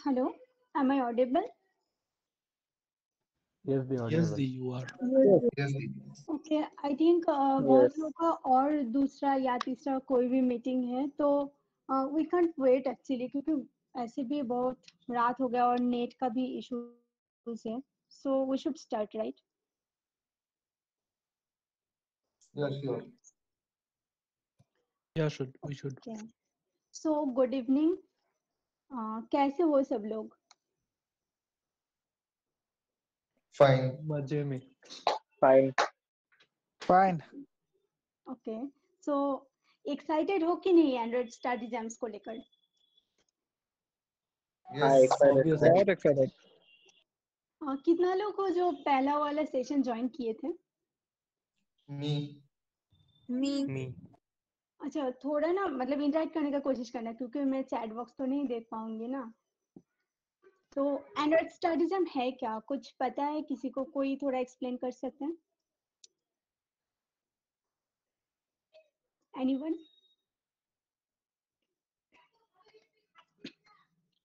Hello, am I audible? Yes, the Yes, audible. you are. Yes. Okay, I think बहुत लोगों का और दूसरा या तीसरा कोई भी मीटिंग है तो we can't wait actually क्योंकि ऐसे भी बहुत रात हो गया और नेट का भी इश्यूज है so we should start right? Yes, sure. Yeah, we should. Okay. So good evening. कैसे हो सब लोग? Fine. मजे में. Fine. Fine. Okay. So excited हो कि नहीं एंड्रॉइड स्टडी एग्जाम्स को लेकर? Yes. Obviously. बहुत excited. कितना लोग को जो पहला वाला सेशन ज्वाइन किए थे? Me. Me. अच्छा थोड़ा ना मतलब इंटरेक्ट करने का कोशिश करना क्योंकि मैं चैट बॉक्स तो नहीं देख पाऊंगी ना। तो एंड्रॉइड स्टडीजम है क्या, कुछ पता है किसी को? कोई थोड़ा एक्सप्लेन कर सकते हैं? एनीवन?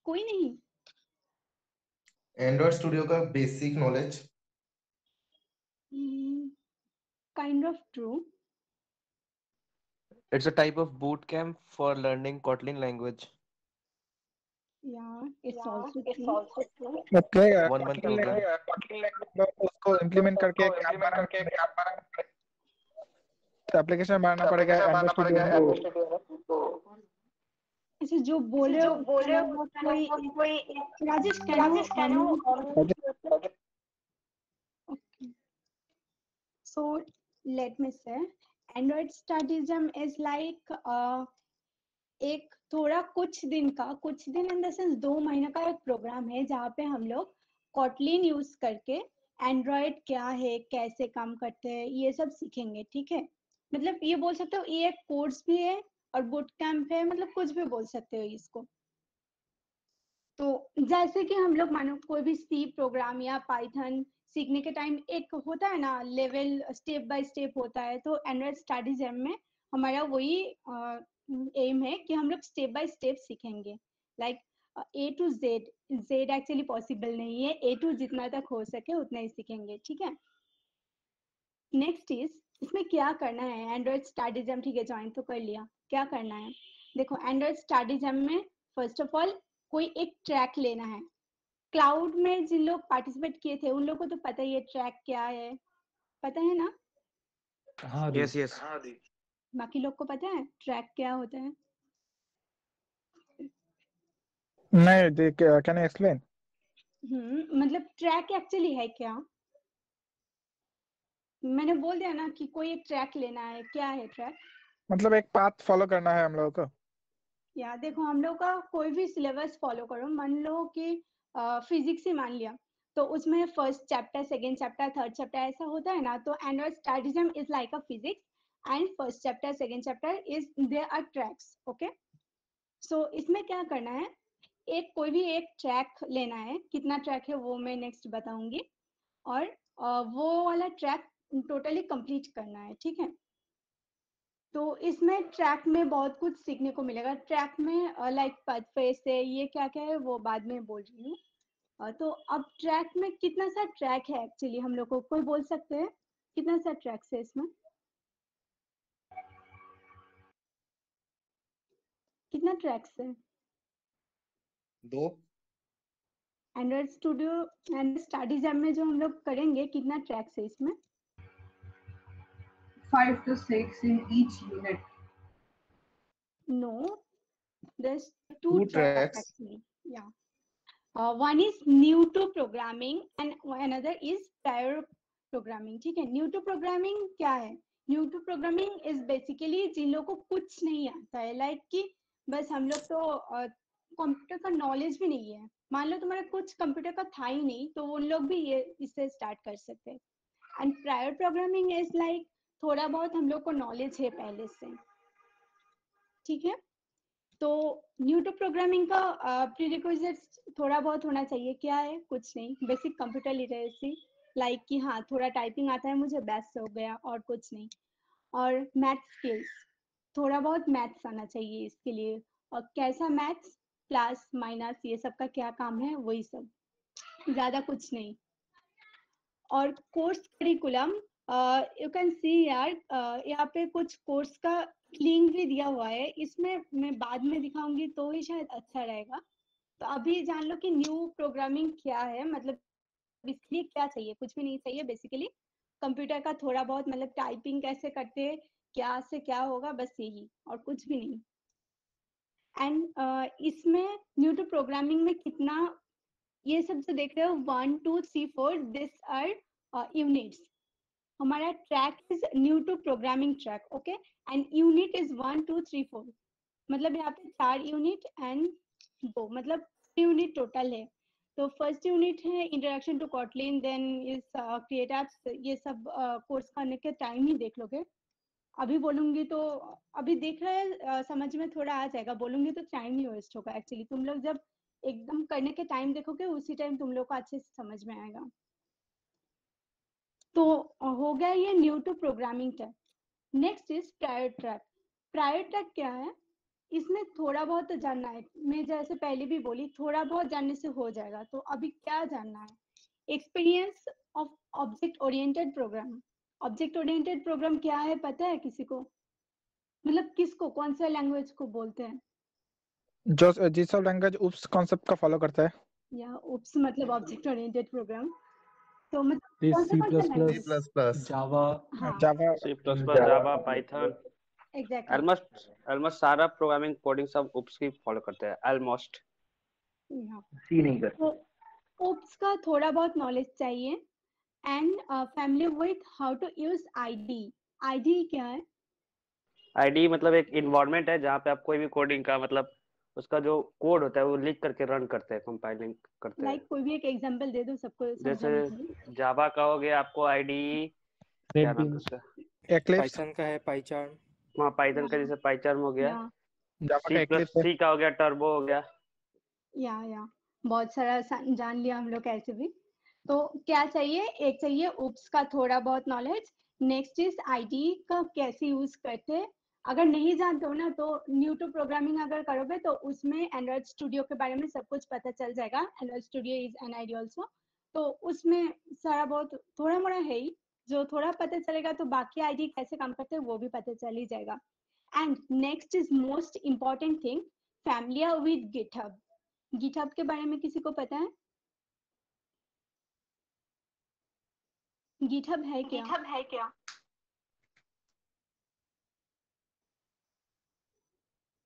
कोई नहीं? एंड्रॉइड स्टूडियो का basic knowledge. Kind of true. It's a type of boot camp for learning Kotlin language. या it's also true. Okay. 1 month program. उसको implement करके एप्लीकेशन बनाना पड़ेगा एंड्रॉइड स्टूडियो में. अच्छा जो बोल रहे हो कोई Rajesh can you so let me say android studism is like एक थोड़ा कुछ दिन इन द सेंस 2 महीने का एक प्रोग्राम है जहाँ पे हम लोग कॉटलिन यूज करके एंड्रॉइड क्या है, कैसे काम करते हैं, ये सब सीखेंगे. ठीक है, मतलब ये बोल सकते हो ये एक कोर्स भी है और बूट कैंप है, मतलब कुछ भी बोल सकते हो इसको. तो जैसे कि हम लोग मानो कोई भी सी प्रोग्राम या पाइथन सीखने के टाइम एक होता है ना लेवल, स्टेप बाय स्टेप होता है, तो एंड्रॉइड स्टडीज में हमारा वही एम है कि हम लोग स्टेप बाय स्टेप सीखेंगे. Like A to Z. Z actually possible नहीं है, ए टू जितना तक हो सके उतना ही सीखेंगे. ठीक है, नेक्स्ट इज इसमें क्या करना है. एंड्रॉइड स्टडीजम ठीक है ज्वाइन तो कर लिया, क्या करना है? देखो एंड्रॉइड स्टडीजम में फर्स्ट ऑफ ऑल कोई एक ट्रैक लेना है. क्लाउड में जिन लोग पार्टिसिपेट किए थे उन लोगों को तो पता ही है ट्रैक क्या है, पता है ना? हाँ दी. Yes. बाकी लोग को पता है ट्रैक क्या होता है? नहीं, कैन यू एक्सप्लेन? मतलब ट्रैक एक्चुअली है क्या? मैंने बोल दिया ना कि कोई एक ट्रैक लेना है. क्या है ट्रैक? मतलब एक पाथ फॉलो करना है हम लोगों को. या देखो हम लोग का कोई भी सिलेबस फॉलो करो, मान लो कि फिजिक्स ही मान लिया तो उसमें first chapter, second chapter, third chapter ऐसा होता है ना. तो android study jam is like a physics and first chapter second chapter is there are tracks. Okay, so इसमें क्या करना है, कोई भी एक ट्रैक लेना है. कितना ट्रैक है वो मैं नेक्स्ट बताऊंगी, और वो वाला ट्रैक टोटली कंप्लीट करना है. ठीक है, तो इसमें ट्रैक में बहुत कुछ सीखने को मिलेगा. ट्रैक में लाइक फेस है, ये क्या क्या है वो बाद में बोल रही हूँ. तो अब ट्रैक में कितना सा ट्रैक है एक्चुअली, हम लोग को कोई बोल सकते हैं कितना सा ट्रैक है इसमें? कितना ट्रैक्स है 2. Android studio and study jam में जो हम लोग करेंगे, कितना ट्रैक्स है इसमें? 5 to 6 in each unit. No, there's two 2 tracks tracks. actually. Yeah. One is new to programming and another is prior programming. ठीक है, new to programming क्या है? New to programming is basically जिन लोगों को कुछ नहीं आता है, लाइक कि बस हम लोग तो कंप्यूटर का नॉलेज भी नहीं है. मान लो तुम्हारा कुछ कंप्यूटर का था ही नहीं, तो उन लोग भी ये इससे स्टार्ट कर सकते हैं. And prior programming is like थोड़ा बहुत हम लोग को नॉलेज है पहले से. ठीक है, तो न्यू टू प्रोग्रामिंग का प्रीरिक्विजिट्स थोड़ा बहुत होना चाहिए. क्या है? कुछ नहीं, बेसिक कंप्यूटर लिटरेसी, लाइक कि हाँ थोड़ा टाइपिंग आता है मुझे, बस हो गया, और कुछ नहीं. और मैथ स्किल्स, थोड़ा बहुत मैथ्स आना चाहिए इसके लिए. और कैसा मैथ्स? प्लस माइनस ये सब का क्या काम है, वही सब, ज्यादा कुछ नहीं। और course curriculum you can see यार, यहाँ पे कुछ कोर्स का लिंक भी दिया हुआ है, इसमें मैं बाद में दिखाऊंगी तो ही शायद अच्छा रहेगा। तो अभी जान लो कि न्यू प्रोग्रामिंग क्या है, मतलब इसके लिए क्या चाहिए, कुछ भी नहीं चाहिए बेसिकली। कंप्यूटर का थोड़ा बहुत मतलब टाइपिंग कैसे करते हैं, क्या से क्या होगा, बस यही, और कुछ भी नहीं। एंड इसमें न्यू टू प्रोग्रामिंग में कितना, ये सब जो देख रहे हो 1 2 3 4 दिस आर यूनिट्स। हमारा track is new to programming track, okay, and unit is 1 2 3 4, मतलब यहाँ पे 4 यूनिट एंड 2, मतलब 3 यूनिट टोटल है। तो फर्स्ट यूनिट है introduction to Kotlin, then is create apps, ये सब कोर्स करने के टाइम ही देख लोगे। अभी बोलूंगी तो अभी देख रहे हैं, समझ में थोड़ा आ जाएगा, बोलूंगी तो टाइम नहीं वेस्ट होगा एक्चुअली। तुम लोग जब एकदम करने के टाइम देखोगे उसी टाइम तुम लोग को अच्छे से समझ में आएगा। तो हो गया ये new to programming track. Next is prior track. Prior track क्या है, इसमें थोड़ा बहुत तो जानना है, मैं जैसे पहले भी बोली थोड़ा बहुत जानने से हो जाएगा। तो अभी क्या जानना है, experience of object oriented program. Object oriented program क्या है पता है किसी को, मतलब किसको, कौन सा लैंग्वेज को बोलते हैं? जो जिस सब लैंग्वेज उप्स कॉन्सेप्ट का फॉलो करता है, या उप्स मतलब ऑब्जेक्ट ओरिएंटेड प्रोग्राम। तो मतलब ये कौन सा C++, लैंग्वेज? जावा, हाँ Java, C++, Java, python, exactly. Almost सारा प्रोग्रामिंग कोडिंग सब उप्स की फॉलो करते हैं ऑलमोस्ट। सी नहीं कर। तो ओप्स का थोड़ा बहुत नॉलेज चाहिए and family with how to use ID. ID क्या है? आईडी मतलब एक इन्वायरमेंट है जहाँ पे आप कोई भी कोडिंग का मतलब उसका जो कोड होता है वो लिख करके रन करते हैं, कंपाइलिंग करते हैं। लाइक कोई भी एक एग्जांपल दे दो सबको जैसे समझाने के लिए। जावा का हो गया आपको आईडी, क्या रेड नाम है बीन्स, उसका, एक्लिप्स, पाइथन का है पाइचार्म। हाँ पाइथन का जैसे पाइचार्म हो गया, या जावा सी का प्लस एक्लिप्स है। सी का हो गया, टर्बो हो गया। या बहुत सारा जान लिया हम लोग ऐसे भी। तो क्या चाहिए, एक चाहिए उप्स का थोड़ा बहुत नॉलेज। नेक्स्ट इज आईडी का कैसे यूज करते हैं, अगर नहीं जानते हो ना तो न्यू टू प्रोग्रामिंग अगर करोगे तो उसमें एंड्रॉइड स्टूडियो के बारे में सब कुछ पता चल जाएगा। Android studio is an ID also, तो उसमें सारा बहुत थोड़ा मोड़ा है ही, जो थोड़ा पता चलेगा तो बाकी आईडी कैसे काम करते हैं वो भी पता चल ही जाएगा। And next is most important thing, familiar with GitHub. GitHub के बारे में किसी को पता है? गिटहब है क्या?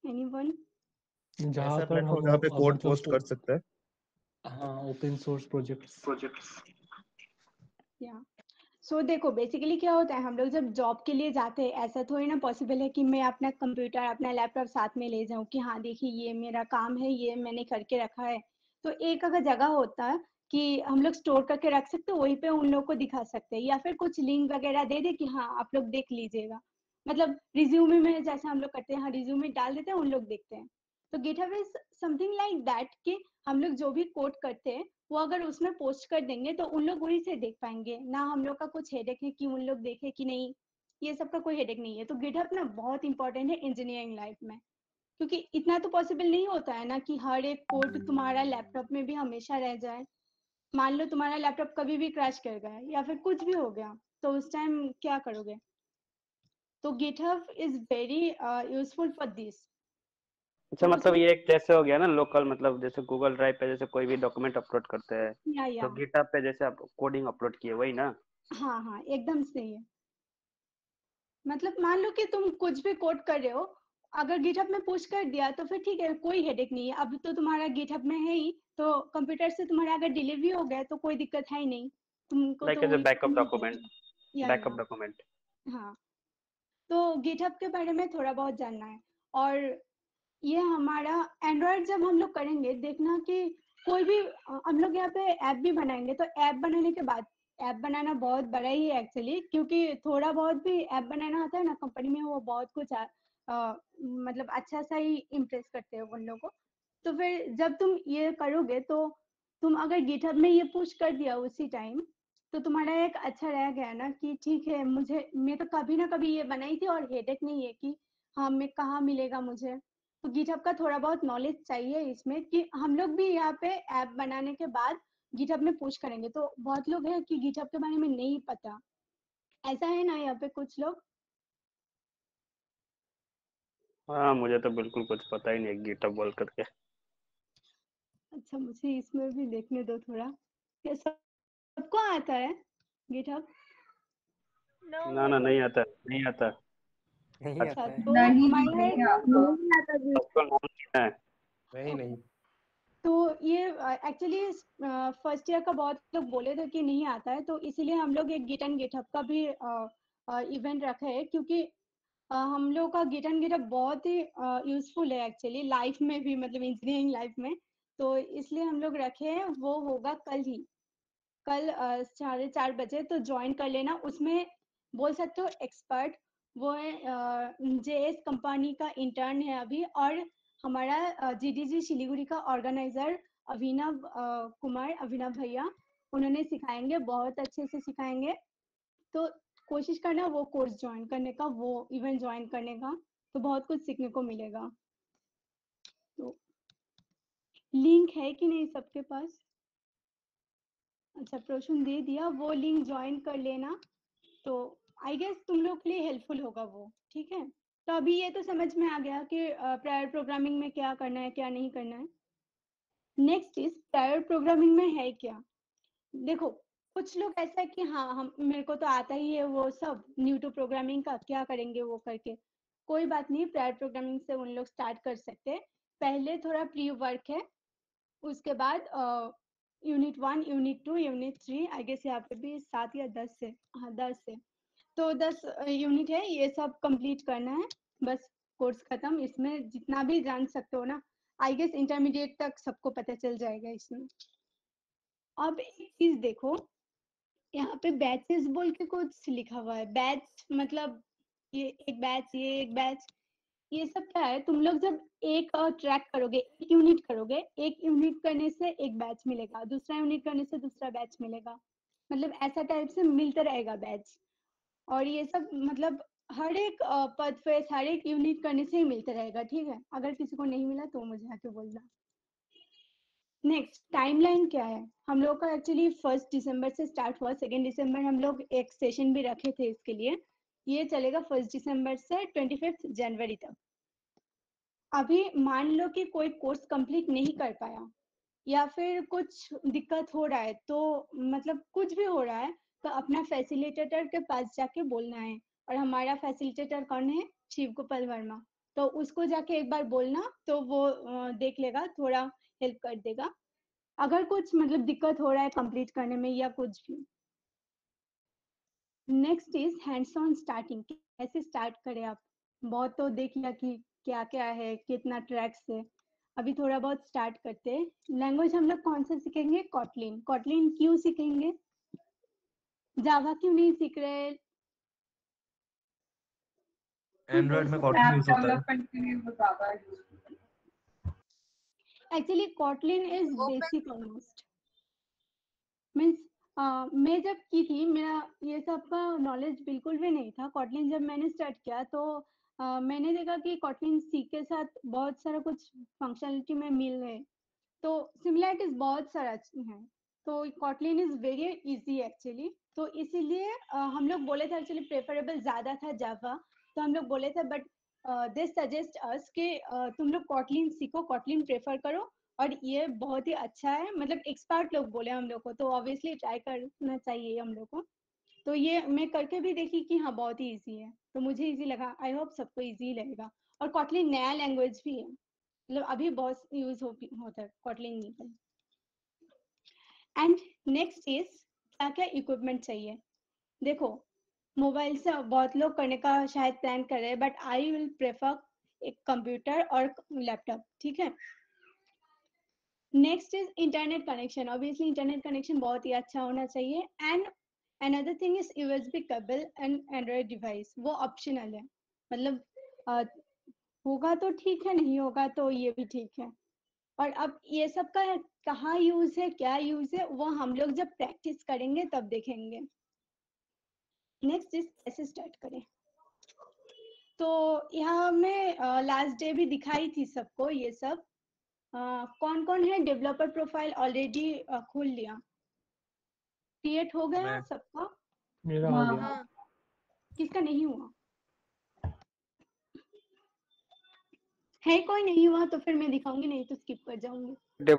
एनीवन? जहाँ ऐसा पर हम प्लेटफॉर्म जहाँ पे कोड मतलब पोस्ट कर सकते हैं। हाँ ओपन सोर्स प्रोजेक्ट्स। या सो देखो बेसिकली क्या होता है, हम लोग जब जॉब के लिए जाते हैं ऐसा थोड़ी ना पॉसिबल है कि मैं अपना कंप्यूटर अपना लैपटॉप साथ में ले जाऊं कि हाँ देखिए ये मेरा काम है, ये मैंने करके रखा है। तो एक अगर जगह होता है कि हम लोग स्टोर करके रख सकते हैं, वहीं पे उन लोग को दिखा सकते हैं, या फिर कुछ लिंक वगैरह दे दे कि हाँ आप लोग देख लीजिएगा। मतलब रिज्यूमे में जैसे हम लोग करते हैं, हाँ रिज्यूमे डाल देते हैं, उन लोग देखते हैं। तो GitHub is something like that कि हम लोग जो भी कोड करते हैं वो अगर उसमें पोस्ट कर देंगे तो उन लोग वहीं से देख पाएंगे ना, हम लोग का कुछ हेडेक है कि उन लोग देखे कि नहीं, ये सब का कोई हेडेक नहीं है। तो गिटहब ना बहुत इंपॉर्टेंट है इंजीनियरिंग लाइफ में, क्योंकि इतना तो पॉसिबल नहीं होता है ना कि हर एक कोड तुम्हारा लैपटॉप में भी हमेशा रह जाए। मान लो तुम्हारा लैपटॉप कभी भी क्रैश कर गया या फिर कुछ भी हो गया तो उस टाइम क्या करोगे? तो GitHub is very useful for this. अच्छा तो मतलब उसमें ये एक जैसे हो गया ना लोकल, मतलब जैसे गूगल ड्राइव पे जैसे कोई भी डॉक्यूमेंट अपलोड करते हैं या तो गिटहब पे जैसे आप कोडिंग अपलोड किए वही ना। हाँ एकदम सही है। मतलब मान लो कि तुम कुछ भी कोड कर रहे हो, अगर गिटहब में पुश कर दिया तो फिर ठीक है, कोई हेडेक नहीं है, अब तो तुम्हारा गिटहब में है ही, तो कंप्यूटर से तुम्हारा अगर डिलीवरी हो गया तो कोई दिक्कत है ही नहीं, तुमको लाइक तो एज ए वही बैकअप करना डॉक्यूमेंट, चाहिए। Backup document. हाँ तो गिटहब के बारे में थोड़ा बहुत जानना है। और ये हमारा एंड्रॉयड जब हम लोग करेंगे देखना कि कोई भी हम लोग यहाँ पे ऐप भी बनाएंगे, तो ऐप बनाने के बाद, ऐप बनाना बहुत बड़ा ही है एक्चुअली, क्योंकि थोड़ा बहुत भी ऐप बनाना होता है ना कंपनी में, वो बहुत कुछ मतलब अच्छा सा ही इम्प्रेस करते हैं उन लोगों को। तो फिर जब तुम ये करोगे तो तुम अगर गिटहब में ये पुश कर दिया उसी टाइम, तो तुम्हारा एक अच्छा रह गया ना कि ठीक है, मैं तो कभी ना कभी ये बनाई थी और हेडेक नहीं है कि हाँ मैं कहाँ मिलेगा मुझे। तो गिटहब का थोड़ा बहुत नॉलेज चाहिए इसमें, कि हम लोग भी यहाँ पे ऐप बनाने के बाद गिटहब में पुश करेंगे। तो बहुत लोग हैं कि गिटहब के बारे में नहीं पता, ऐसा है ना यहाँ पे कुछ लोग? हाँ, मुझे तो बिल्कुल कुछ पता ही नहीं गिटहब बोल करके। अच्छा, मुझे इसमें भी देखने दो थोड़ा। क्या सबको आता है गिटहब? ना ना, नहीं आता, नहीं आता। नहीं अच्छा, आता है। तो नहीं हमारे नहीं आता। सबको नाम नहीं है। नहीं नहीं। तो ये एक्चुअली फर्स्ट ईयर का बहुत लोग बोले थे कि नहीं आता है, तो इसीलिए हम लोग एक गिट एंड गिटहब का भी इवेंट रखे है, क्योंकि हम लोग का गिट एंड गिटहब बहुत ही यूजफुल है एक्चुअली लाइफ में भी, मतलब इंजीनियरिंग लाइफ में। तो इसलिए हम लोग रखे हैं। वो होगा कल ही, कल 4:30 बजे, तो ज्वाइन कर लेना। उसमें बोल सकते हो एक्सपर्ट वो है जेएस कंपनी का इंटर्न है अभी, और हमारा जीडीजी शिलीगुड़ी का ऑर्गेनाइजर अभिनव कुमार, अभिनव भैया, उन्होंने सिखाएंगे, बहुत अच्छे से सिखाएंगे। तो कोशिश करना वो कोर्स ज्वाइन करने का, वो इवेंट ज्वाइन करने का, तो बहुत कुछ सीखने को मिलेगा। तो लिंक है कि नहीं सबके पास? अच्छा, प्रोशन दे दिया, वो लिंक ज्वाइन कर लेना। तो आई गेस तुम लोग के लिए हेल्पफुल होगा वो, ठीक है? तो अभी ये तो समझ में आ गया कि प्रायर प्रोग्रामिंग में क्या करना है, क्या नहीं करना है। नेक्स्ट इज प्रायर प्रोग्रामिंग में है क्या। देखो, कुछ लोग ऐसा है कि हाँ, हम मेरे को तो आता ही है वो सब, न्यू टू प्रोग्रामिंग का क्या करेंगे वो करके। कोई बात नहीं, प्रायर प्रोग्रामिंग से उन लोग स्टार्ट कर सकते हैं। पहले थोड़ा प्री वर्क है, उसके बाद unit 1, unit 2, unit 3, I guess यहाँ पे भी 7 या 10 से, हाँ 10 से, तो 10 यूनिट है, ये सब कंप्लीट करना है, बस कोर्स खत्म। इसमें जितना भी जान सकते हो ना, आई गेस इंटरमीडिएट तक सबको पता चल जाएगा इसमें। अब एक चीज देखो, यहाँ पे बैचेस बोल के कुछ लिखा हुआ है। बैच मतलब ये एक बैच, ये एक बैच, ये सब क्या है? तुम लोग जब एक ट्रैक करोगे, एक यूनिट करोगे, एक यूनिट करने से एक बैच मिलेगा, दूसरा यूनिट करने से दूसरा बैच मिलेगा, मतलब ऐसा टाइप से मिलता रहेगा बैच। और ये सब मतलब हर एक पद पे, हर एक यूनिट करने से ही मिलता रहेगा, ठीक है? अगर किसी को नहीं मिला तो मुझे आके बोलना। नेक्स्ट टाइमलाइन क्या है? हम लोग का एक्चुअली 1 दिसंबर से स्टार्ट हुआ, 2 दिसंबर हम लोग एक सेशन भी रखे थे इसके लिए। ये चलेगा 1 दिसंबर से 25 जनवरी तक। अभी मान लो कि कोई कोर्स कंप्लीट नहीं कर पाया, या फिर कुछ दिक्कत हो रहा है, तो मतलब कुछ भी हो रहा है, तो अपना फैसिलिटेटर के पास जाके बोलना है। और हमारा फैसिलिटेटर कौन है? शिव गोपाल वर्मा। तो उसको जाके एक बार बोलना, तो वो देख लेगा, थोड़ा हेल्प कर देगा अगर कुछ मतलब दिक्कत हो रहा है कंप्लीट करने में या कुछ भी। Next is hands on starting. कैसे स्टार्ट करें आप? बहुत तो देख लिया कि क्या क्या है, कितना ट्रैक्स है। अभी थोड़ा बहुत स्टार्ट करते हैं। लैंग्वेज हम लोग कौन सा सीखेंगे? कॉटलिन। कॉटलिन क्यों सीखेंगे? जावा क्यों नहीं सीख रहे? एंड्रॉइड में ऐप कॉटलिन यूज होता है। डेवलपमेंट के लिए वो ज्यादा यूजफुल है। Actually Kotlin is basic almost, means मैं जब की थी, मेरा ये सब का नॉलेज बिल्कुल भी नहीं था। कॉटलिन जब मैंने स्टार्ट किया तो मैंने देखा कि कॉटलिन सी के साथ बहुत सारा कुछ फंक्शनलिटी में मिल रहे, तो सिमिलरिटीज बहुत सारा है। तो Kotlin is very easy actually. तो इसीलिए हम लोग बोले थे, एक्चुअली प्रेफरेबल ज्यादा था जावा, तो हम लोग बोले थे, बट दे सजेस्ट अस कि तुम लोग कॉटलिन सीखो, कॉटलिन प्रेफर करो, और ये बहुत ही अच्छा है। मतलब एक्सपर्ट लोग बोले हम लोग को, तो ऑब्वियसली ट्राई करना चाहिए हम लोग को। तो ये मैं करके भी देखी कि हाँ बहुत ही इजी है, तो मुझे इजी लगा। आई होप सबको इजी लगेगा। और कॉटलिन नया लैंग्वेज भी है, मतलब अभी बहुत यूज होता है कॉटलिन नहीं। एंड नेक्स्ट इज क्या क्या इक्विपमेंट चाहिए? देखो, मोबाइल से बहुत लोग करने का शायद प्लान कर रहे हैं, बट आई विल प्रेफर एक कंप्यूटर और लैपटॉप, ठीक है? Next is internet connection. Obviously internet connection बहुत ही अच्छा होना चाहिए। And another thing is USB cable and Android device, वो ऑप्शनल है, मतलब होगा तो ठीक है, नहीं होगा तो ये भी ठीक है। और अब ये सब का कहाँ यूज है, क्या यूज है, वो हम लोग जब प्रैक्टिस करेंगे तब देखेंगे। नेक्स्ट इज कैसे स्टार्ट करें? तो यहाँ में लास्ट डे भी दिखाई थी सबको ये सब। कौन कौन है डेवलपर प्रोफाइल ऑलरेडी खोल लिया, क्रिएट हो गया मैं। सबका? मेरा हो हाँ। गया। किसका नहीं हुआ है? कोई नहीं हुआ तो फिर मैं दिखाऊंगी, नहीं तो स्किप कर जाऊंगी।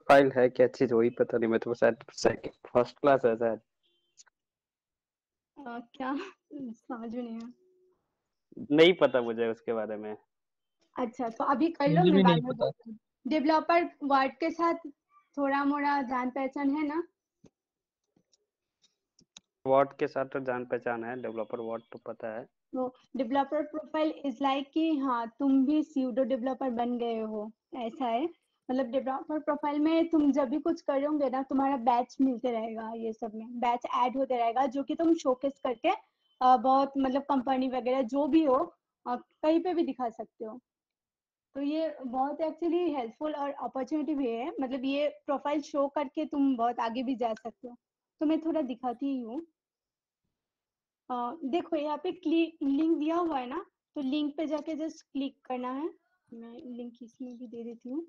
फाइल है क्या चीज वही पता नहीं, मैं तो शायद सेकंड फर्स्ट क्लास है शायद। क्या समझ में नहीं आया। नहीं पता मुझे उसके बारे में। अच्छा तो अभी कर लो, मुझे मैं भी बाद नहीं में पता। बोलती हूँ। डेवलपर वर्ड के साथ थोड़ा मोड़ा जान पहचान है ना? वॉट के साथ तो जान पहचान है, डेवलपर वॉट तो पता है। तो डेवलपर प्रोफाइल इज लाइक कि हाँ तुम भी स्यूडो डेवलपर बन गए हो, ऐसा है। मतलब डेवलपर प्रोफाइल में तुम जब भी कुछ करोगे ना, तुम्हारा बैच मिलते रहेगा, ये सब में बैच ऐड होते रहेगा, जो कि तुम शोकेस करके बहुत मतलब कंपनी वगैरह जो भी हो कहीं पे भी दिखा सकते हो। तो ये बहुत एक्चुअली हेल्पफुल और अपॉर्चुनिटी भी है, मतलब ये प्रोफाइल शो करके तुम बहुत आगे भी जा सकते हो। तो मैं थोड़ा दिखाती ही हूँ। देखो यहाँ पे लिंक दिया हुआ है ना, तो लिंक पे जाके जस्ट क्लिक करना है। मैं लिंक इसमें भी दे देती हूँ,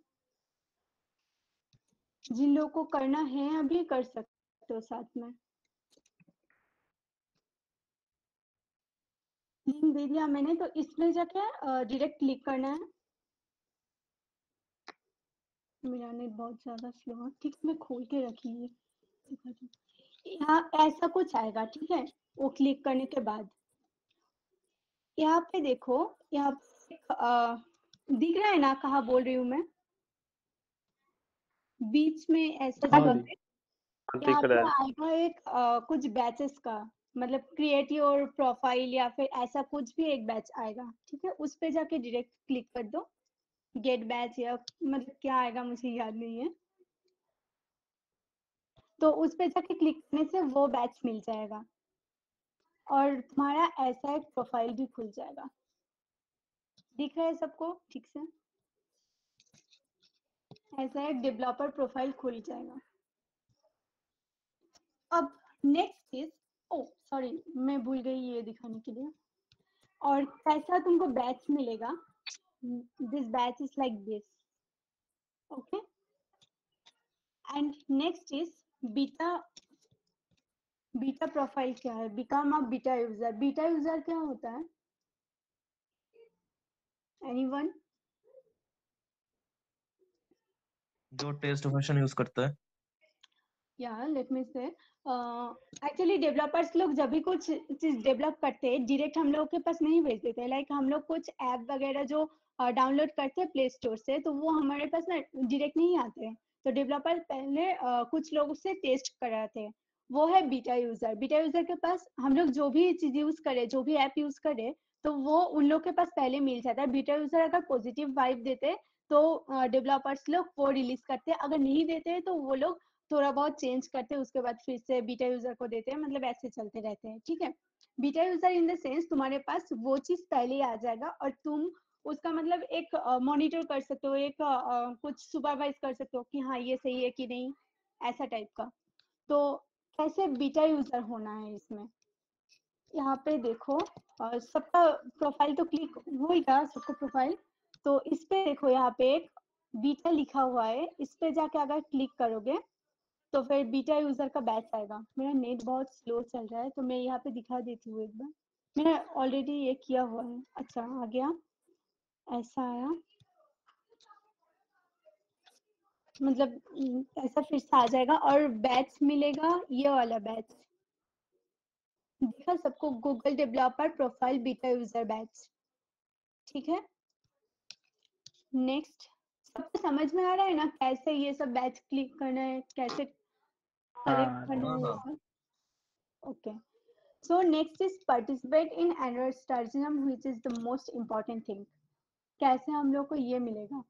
जिन लोगों को करना है अभी कर सकते हो साथ में। लिंक दे दिया मैंने, तो इसमें जाके डायरेक्ट क्लिक करना है। मेरा नेट बहुत ज्यादा स्लो है, ठीक है मैं खोल के रखी है। यहाँ ऐसा कुछ आएगा, ठीक है। वो क्लिक करने के बाद यहाँ पे देखो, यहाँ पे दिख रहा है ना कहाँ बोल रही हूँ मैं? बीच में ऐसा हाँ जगह जी। पे दिख यहाँ पे रहा है। आएगा एक कुछ बैचेस का, मतलब क्रिएट योर प्रोफाइल या फिर ऐसा कुछ भी एक बैच आएगा, ठीक है। उस पे जाके डायरेक्ट क्लिक कर दो, गेट बैच या मतलब क्या आएगा मुझे याद नहीं है। तो उस पे जाके क्लिक करने से वो बैच मिल जाएगा और तुम्हारा ऐसा एक प्रोफाइल भी खुल जाएगा। दिख रहा है सबको ठीक से? ऐसा एक डेवलपर प्रोफाइल खुल जाएगा। अब नेक्स्ट इज, ओ सॉरी मैं भूल गई ये दिखाने के लिए। और कैसा तुमको बैच मिलेगा? This batch is like this, okay. And next is beta. Beta profile क्या है? Become a beta user. Beta user क्या होता है? एनीवन? जो टेस्ट वर्जन यूज करता है। या लेट मी से, एक्चुअली डेवलपर्स लोग जब भी कुछ चीज डेवलप करते हैं डायरेक्ट हम लोग के पास नहीं भेज देते। लाइक हम लोग कुछ ऐप वगैरह जो डाउनलोड करते हैं प्ले स्टोर से, तो वो हमारे पास ना डायरेक्ट नहीं आते हैं। तो डेवलपर पहले कुछ लोगों से टेस्ट कराते हैं, वो है बीटा यूजर। बीटा यूजर के पास हम लोग जो भी चीज यूज करें, जो भी ऐप यूज करें, तो वो उन लोग के पास पहले मिल जाता है। बीटा यूजर अगर पॉजिटिव वाइब देते तो डेवलपर्स लोग वो रिलीज करते हैं, अगर नहीं देते तो वो लोग थोड़ा बहुत चेंज करते हैं, उसके बाद फिर से बीटा यूजर को देते हैं, मतलब ऐसे चलते रहते हैं, ठीक है। Beta user in the sense तुम्हारे पास वो चीज पहले ही आ जाएगा और तुम उसका मतलब एक मॉनिटर कर सकते हो, एक कुछ सुपरवाइज कर सकते हो कि हाँ ये सही है कि नहीं, ऐसा टाइप का। तो कैसे बीटा यूजर होना है इसमें, यहाँ पे देखो सबका प्रोफाइल तो क्लिक हो ही गया, सबका प्रोफाइल। तो इस पे देखो यहाँ पे एक बीटा लिखा हुआ है, इस पे जाके अगर क्लिक करोगे तो फिर बीटा यूजर का बैच आएगा। मेरा नेट बहुत स्लो चल रहा है तो मैं यहाँ पे दिखा देती हूँ एक बार। मैंने ऑलरेडी ये किया हुआ है। अच्छा आ गया, ऐसा आया, मतलब ऐसा फिर से आ जाएगा और बैच मिलेगा, ये वाला बैच देखा सबको, Google developer profile beta user batch, ठीक है। नेक्स्ट, सबको समझ में आ रहा है ना कैसे ये सब बैच क्लिक करना है, कैसे करेक्ट करना है ये सब? Okay. So next is participate in Android Stargem, which is the most important thing. कैसे हम लोग को ये मिलेगा?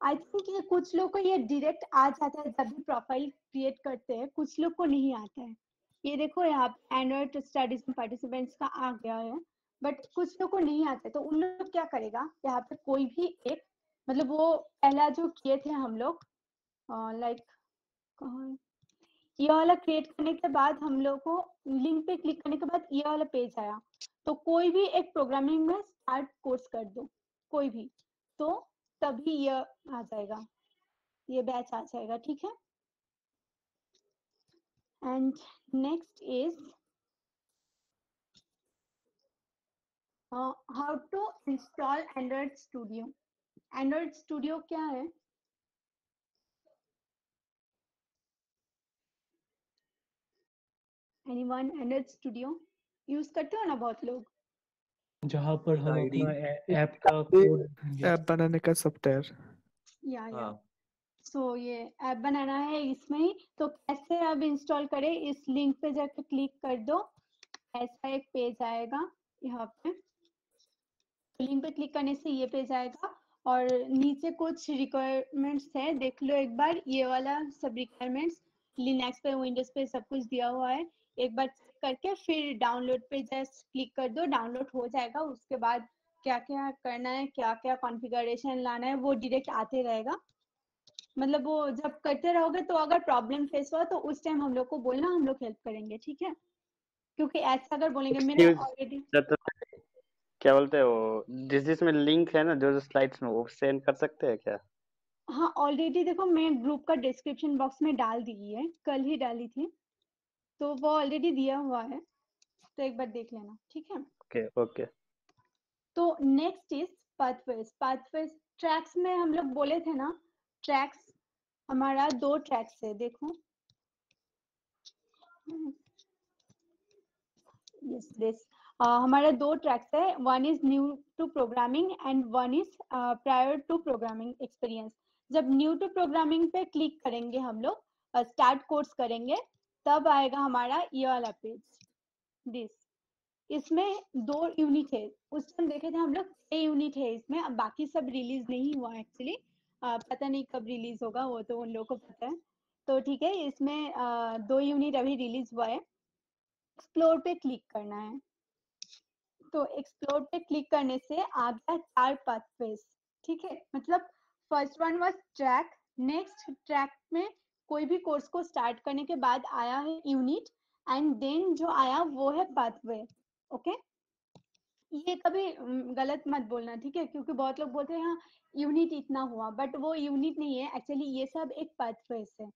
आई थिंक ये कुछ लोग को ये डायरेक्ट आ जाता है जब भी प्रोफाइल क्रिएट करते हैं, कुछ लोग को नहीं आता है। ये देखो यहाँ पे एंड्रॉइड स्टडीज पार्टिसिपेंट्स का आ गया है, बट कुछ लोग को नहीं आता है। तो उन लोग क्या करेगा, यहाँ पे कोई भी एक, मतलब वो पहला जो किए थे हम लोग, लाइक कहाँ, ये वाला क्रिएट करने के बाद हम लोग को लिंक पे क्लिक करने के बाद ये वाला पेज आया। तो कोई भी एक प्रोग्रामिंग में स्टार्ट कोर्स कर दो, कोई भी, तो तभी ये आ जाएगा, ये बैच आ जाएगा, ठीक है। And next is how to install Android studio. Android studio क्या है? एनीवन एंड्रॉइड स्टूडियो यूज करते हो ना बहुत लोग? जहाँ पर हम आईडी अपना ऐप का कोड ऐप बनाने का सॉफ्टवेयर। या हाँ सो ये ऐप बनाना है इसमें ही। तो कैसे अब इंस्टॉल करें, इस लिंक पे जाकर क्लिक कर दो, ऐसा एक पेज आएगा यहाँ पे। लिंक पे क्लिक करने से ये पेज आएगा और नीचे कुछ रिक्वायरमेंट्स है, देख लो एक बार। ये वाला सब रिक्वायरमेंट्स लिनक्स पे विंडोज पे सब कुछ दिया हुआ है, एक बार चेक करके फिर डाउनलोड पे जस्ट क्लिक कर दो, डाउनलोड हो जाएगा। उसके बाद क्या क्या करना है, क्या क्या कॉन्फ़िगरेशन लाना है, वो डायरेक्ट आते रहेगा। मतलब वो जब करते रहोगे तो अगर प्रॉब्लम फेस हुआ तो उस टाइम हम लोग को बोलना, हम लोग हेल्प करेंगे, ठीक है। क्योंकि ऐसा अगर बोलेंगे, मैंने ऑलरेडी क्या बोलते हैं वो, जिसमें लिंक है ना जो स्लाइड्स में, वो सेंड कर सकते हैं क्या? हाँ ऑलरेडी देखो मैं ग्रुप का डिस्क्रिप्शन बॉक्स में डाल दी है, कल ही डाली थी, तो वो ऑलरेडी दिया हुआ है, तो एक बार देख लेना, ठीक है। Okay okay. तो next is pathways. Pathways tracks में हम लोग बोले थे ना, ट्रैक्स हमारा 2 ट्रैक्स है, देखो यस दिस हमारा 2 ट्रैक्स है, one is new to programming and one is prior to programming experience. जब न्यू टू प्रोग्रामिंग पे क्लिक करेंगे हम लोग, स्टार्ट कोर्स करेंगे, तब आएगा हमारा ये वाला पेज, दिस। इसमें 2 यूनिट है, उस टाइम देखे थे हम लोग 6 यूनिट है इसमें, अब बाकी सब रिलीज नहीं हुआ एक्चुअली, पता नहीं कब रिलीज होगा, वो तो उन लोगों को पता है। तो ठीक है, इसमें 2 यूनिट अभी रिलीज हुआ है। एक्सप्लोर पे क्लिक करना है, तो एक्सप्लोर पे क्लिक करने से आ गया 4 पाथवेज, ठीक है। मतलब first one was track, next track में कोई भी कोर्स को स्टार्ट करने के बाद आया है यूनिट, एंड देन जो आया वो है पाथवे, ओके। ये कभी गलत मत बोलना, ठीक है, क्योंकि बहुत लोग बोलते हैं हाँ यूनिट इतना हुआ, बट वो यूनिट नहीं है एक्चुअली, ये सब एक पाथवे है।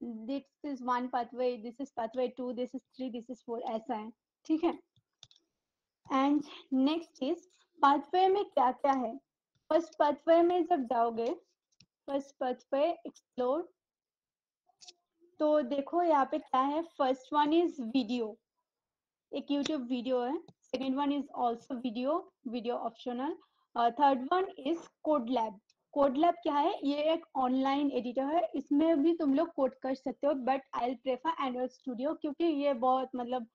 This is 1 pathway, this is pathway 2, this is 3, this is 4, ऐसा है, ठीक है। एंड नेक्स्ट इज पाथवे में क्या क्या है। फर्स्ट पाथवे में जब जाओगे, फर्स्ट पाथवे एक्सप्लोर, तो देखो यहाँ पे क्या है। फर्स्ट वन इज वीडियो, एक यूट्यूब वीडियो है। Second one is also video, video optional. Third one is code lab. Code lab क्या है, ये एक ऑनलाइन एडिटर है, इसमें भी तुम लोग कोड कर सकते हो, but I will prefer Android studio, क्योंकि ये बहुत मतलब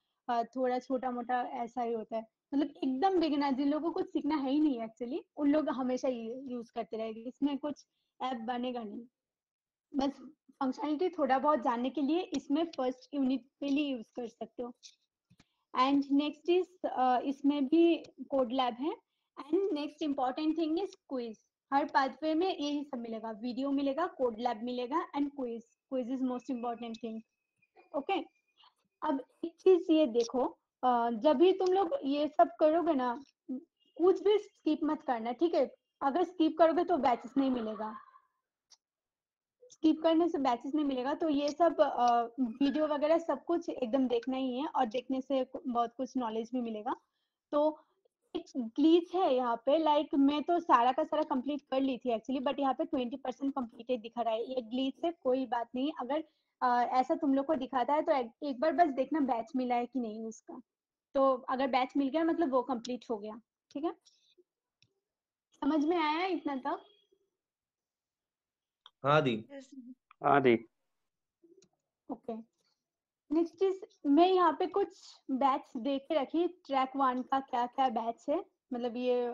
थोड़ा छोटा मोटा ऐसा ही होता है, मतलब एकदम बिगिनर जिन लोगों को कुछ सीखना है ही नहीं एक्चुअली, उन लोग हमेशा ये यूज करते रहेंगे, इसमें कुछ ऐप बनेगा नहीं, बस फंक्शनलिटी थोड़ा बहुत जानने के लिए इसमें फर्स्ट यूनिट के लिए यूज कर सकते हो। एंड नेक्स्ट इज इसमें भी कोड लैब है। And next important thing is quiz. Her pathway में यही सब मिलेगा, वीडियो मिलेगा, कोड लैब मिलेगा and quiz. Quiz is most important thing, okay. अब एक चीज ये देखो, जब भी तुम लोग ये सब करोगे ना, कुछ भी स्किप मत करना, ठीक है। अगर स्किप करोगे तो बैचेस नहीं मिलेगा, स्किप करने से बैचेस नहीं मिलेगा, तो ये सब वीडियो वगैरह सब कुछ एकदम देखना ही है, और देखने से बहुत कुछ नॉलेज भी मिलेगा। तो एक ग्लिच है यहाँ पे, लाइक मैं तो सारा का सारा कंप्लीट कर ली थी एक्चुअली, बट यहाँ पे 20% कंप्लीटेड दिखा रहा है, ये ग्लिच है, कोई बात नहीं। अगर ऐसा तुम लोग को दिखाता है तो एक बार बस देखना बैच मिला है कि नहीं उसका, तो अगर बैच मिल गया मतलब वो कंप्लीट हो गया, ठीक है। समझ में आया इतना तक? हाँ दी। हाँ दी। ओके, नेक्स्ट इज मैं यहाँ पे कुछ बैच दे के रखी, ट्रैक 1 का क्या क्या बैच है, मतलब ये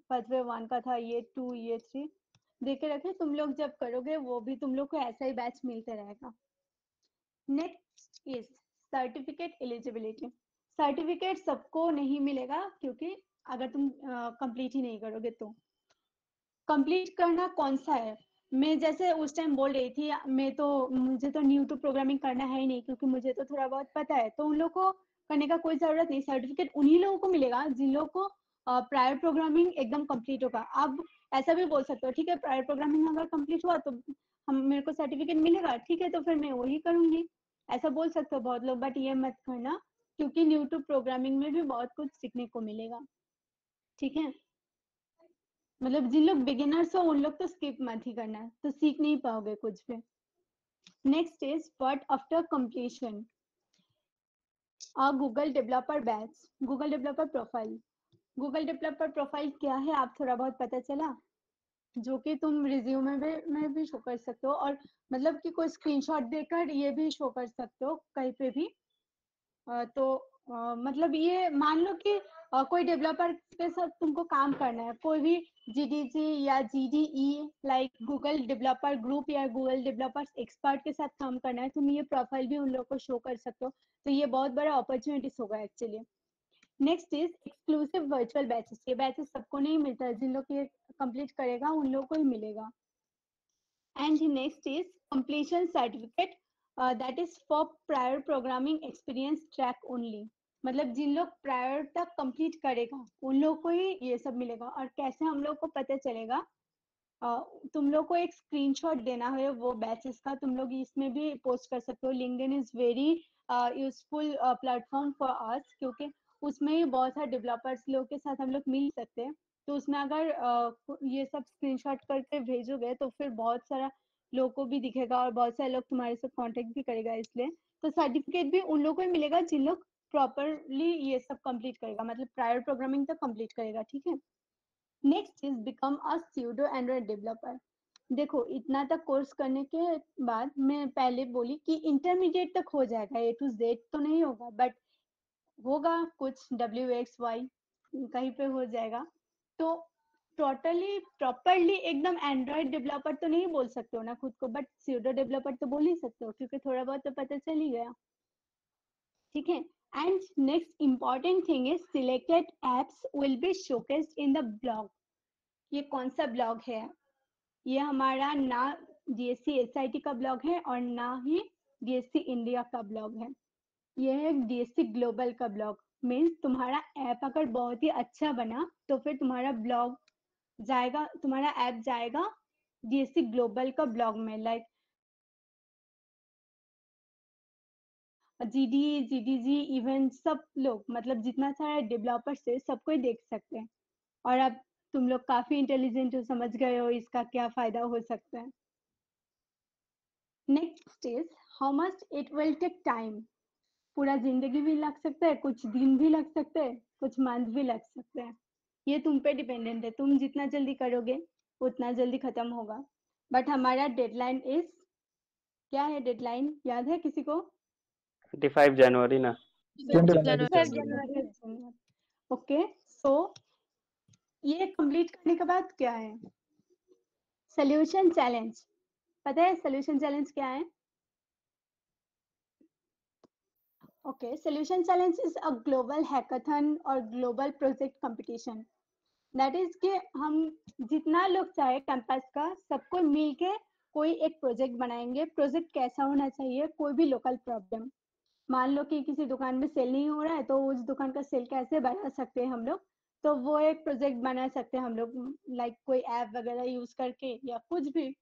पाथवे 1 का था, ये 2, ये 3 दे के रखे, तुम लोग जब करोगे वो भी तुम लोग को ऐसा ही बैच मिलते रहेगा। Next is certificate eligibility. Certificate सबको नहीं मिलेगा, क्योंकि अगर तुम कंप्लीट ही नहीं करोगे तो। कंप्लीट करना कौन सा है, मैं जैसे उस टाइम बोल रही थी, मुझे तो न्यू टू प्रोग्रामिंग करना है ही नहीं, क्योंकि मुझे तो थोड़ा बहुत पता है, तो उन लोग को करने का कोई जरूरत नहीं, सर्टिफिकेट उन्हीं लोगों को मिलेगा जिन लोगों को प्रायर प्रोग्रामिंग एकदम कंप्लीट होगा। अब ऐसा भी बोल सकते हो, ठीक है प्रायर प्रोग्रामिंग अगर कंप्लीट हुआ तो हम मेरे को सर्टिफिकेट मिलेगा, ठीक है तो फिर मैं वही करूंगी, ऐसा बोल सकते हो बहुत लोग। बट ये मत करना, क्योंकि न्यू टू प्रोग्रामिंग में भी बहुत कुछ सीखने को मिलेगा, ठीक है। मतलब जिन लोग बिगिनर्स हो उन लोग तो स्किप मत ही करना, तो सीख नहीं पाओगे कुछ भी। Next is what after completion a Google developer batch, Google developer profile. Google developer profile क्या है आप थोड़ा बहुत पता चला, जो कि तुम रिज्यूमे में भी शो कर सकते हो, और मतलब कि कोई स्क्रीनशॉट देकर ये भी शो कर सकते हो कहीं पे भी। मतलब ये मान लो कि कोई डेवलपर के साथ तुमको काम करना है, कोई भी जीडीजी या जीडीई लाइक गूगल डेवलपर ग्रुप या गूगल डेवलपर्स एक्सपर्ट के साथ काम करना है, तुम ये प्रोफाइल भी उन लोगों को शो कर सकते हो, तो ये बहुत बड़ा अपॉर्चुनिटीज होगा actually. Next is exclusive virtual batches, ये बैचेस सबको नहीं मिलता है, जिन लोग ये कंप्लीट करेगा उन लोगों को ही मिलेगा। And next is completion certificate that is for prior programming experience track only, मतलब जिन लोग प्रायर तक कंप्लीट करेगा उन लोग को ही ये सब मिलेगा। और कैसे हम लोग को पता चलेगा, तुम लोग को एक स्क्रीनशॉट देना है वो बैचेस का, तुम लोग इसमें भी पोस्ट कर सकते हो। LinkedIn is very useful platform for us, क्योंकि उसमें ही बहुत सारे डेवलपर्स लोग के साथ हम लोग मिल सकते हैं, तो उसमें अगर ये सब स्क्रीनशॉट करके भेजोगे तो फिर बहुत सारा लोग को भी दिखेगा और बहुत सारे लोग तुम्हारे साथ कांटेक्ट भी करेगा, इसलिए तो सर्टिफिकेट भी उन लोगों को ही मिलेगा जिन लोग प्रॉपरली ये सब कंप्लीट करेगा, मतलब प्रायर प्रोग्रामिंग तक कंप्लीट करेगा, ठीक है। Next is become a pseudo Android developer. देखो इतना तक कोर्स करने के बाद मैं पहले बोली कि इंटरमीडिएट तक हो जाएगा, A to Z तो नहीं होगा बट होगा कुछ WXY कहीं पे हो जाएगा। तो टोटली प्रॉपरली एकदम एंड्रॉइड डेवलपर तो नहीं बोल सकते हो ना खुद को, बट स्यूडो डेवलपर तो बोल ही सकते हो, क्योंकि थोड़ा बहुत तो पता चल ही गया, ठीक है। And next important thing is selected apps will be showcased in the blog. ये कौन सा ब्लॉग है, ये हमारा ना DSC SIT का ब्लॉग है और ना ही DSC इंडिया का ब्लॉग है, ये है DSC ग्लोबल का ब्लॉग। मीन्स तुम्हारा ऐप अगर बहुत ही अच्छा बना तो फिर तुम्हारा ब्लॉग जाएगा, तुम्हारा ऐप जाएगा DSC ग्लोबल का ब्लॉग में, लाइक GDG इवन सब लोग, मतलब जितना सारा डेवलपर्स है सबको ही देख सकते हैं। और अब तुम लोग काफी इंटेलिजेंट हो, समझ गए हो इसका क्या फायदा हो सकता है। Next is how much it will take time. पूरा जिंदगी भी लग सकता है, कुछ दिन भी लग सकते हैं, कुछ मंथ भी लग सकते हैं, ये तुम पे डिपेंडेंट है, तुम जितना जल्दी करोगे उतना जल्दी खत्म होगा। बट हमारा डेडलाइन इज, क्या है डेडलाइन याद है किसी को? 25 जनवरी ना। 25 जनवरी। ओके, सो ये कंप्लीट करने के बाद क्या है, सोल्यूशन चैलेंज। पता है सोल्यूशन चैलेंज क्या है? Okay, solution challenge is a global hackathon और global project competition. That is कि हम जितना लोग चाहे कैंपस का सबको मिलके कोई एक प्रोजेक्ट बनाएंगे। प्रोजेक्ट कैसा होना चाहिए, कोई भी लोकल प्रॉब्लम, मान लो कि किसी दुकान में सेल नहीं हो रहा है तो उस दुकान का सेल कैसे बढ़ा सकते हैं हम लोग, तो वो एक प्रोजेक्ट बना सकते हैं हम लोग, लाइक कोई ऐप वगैरह यूज करके या कुछ भी।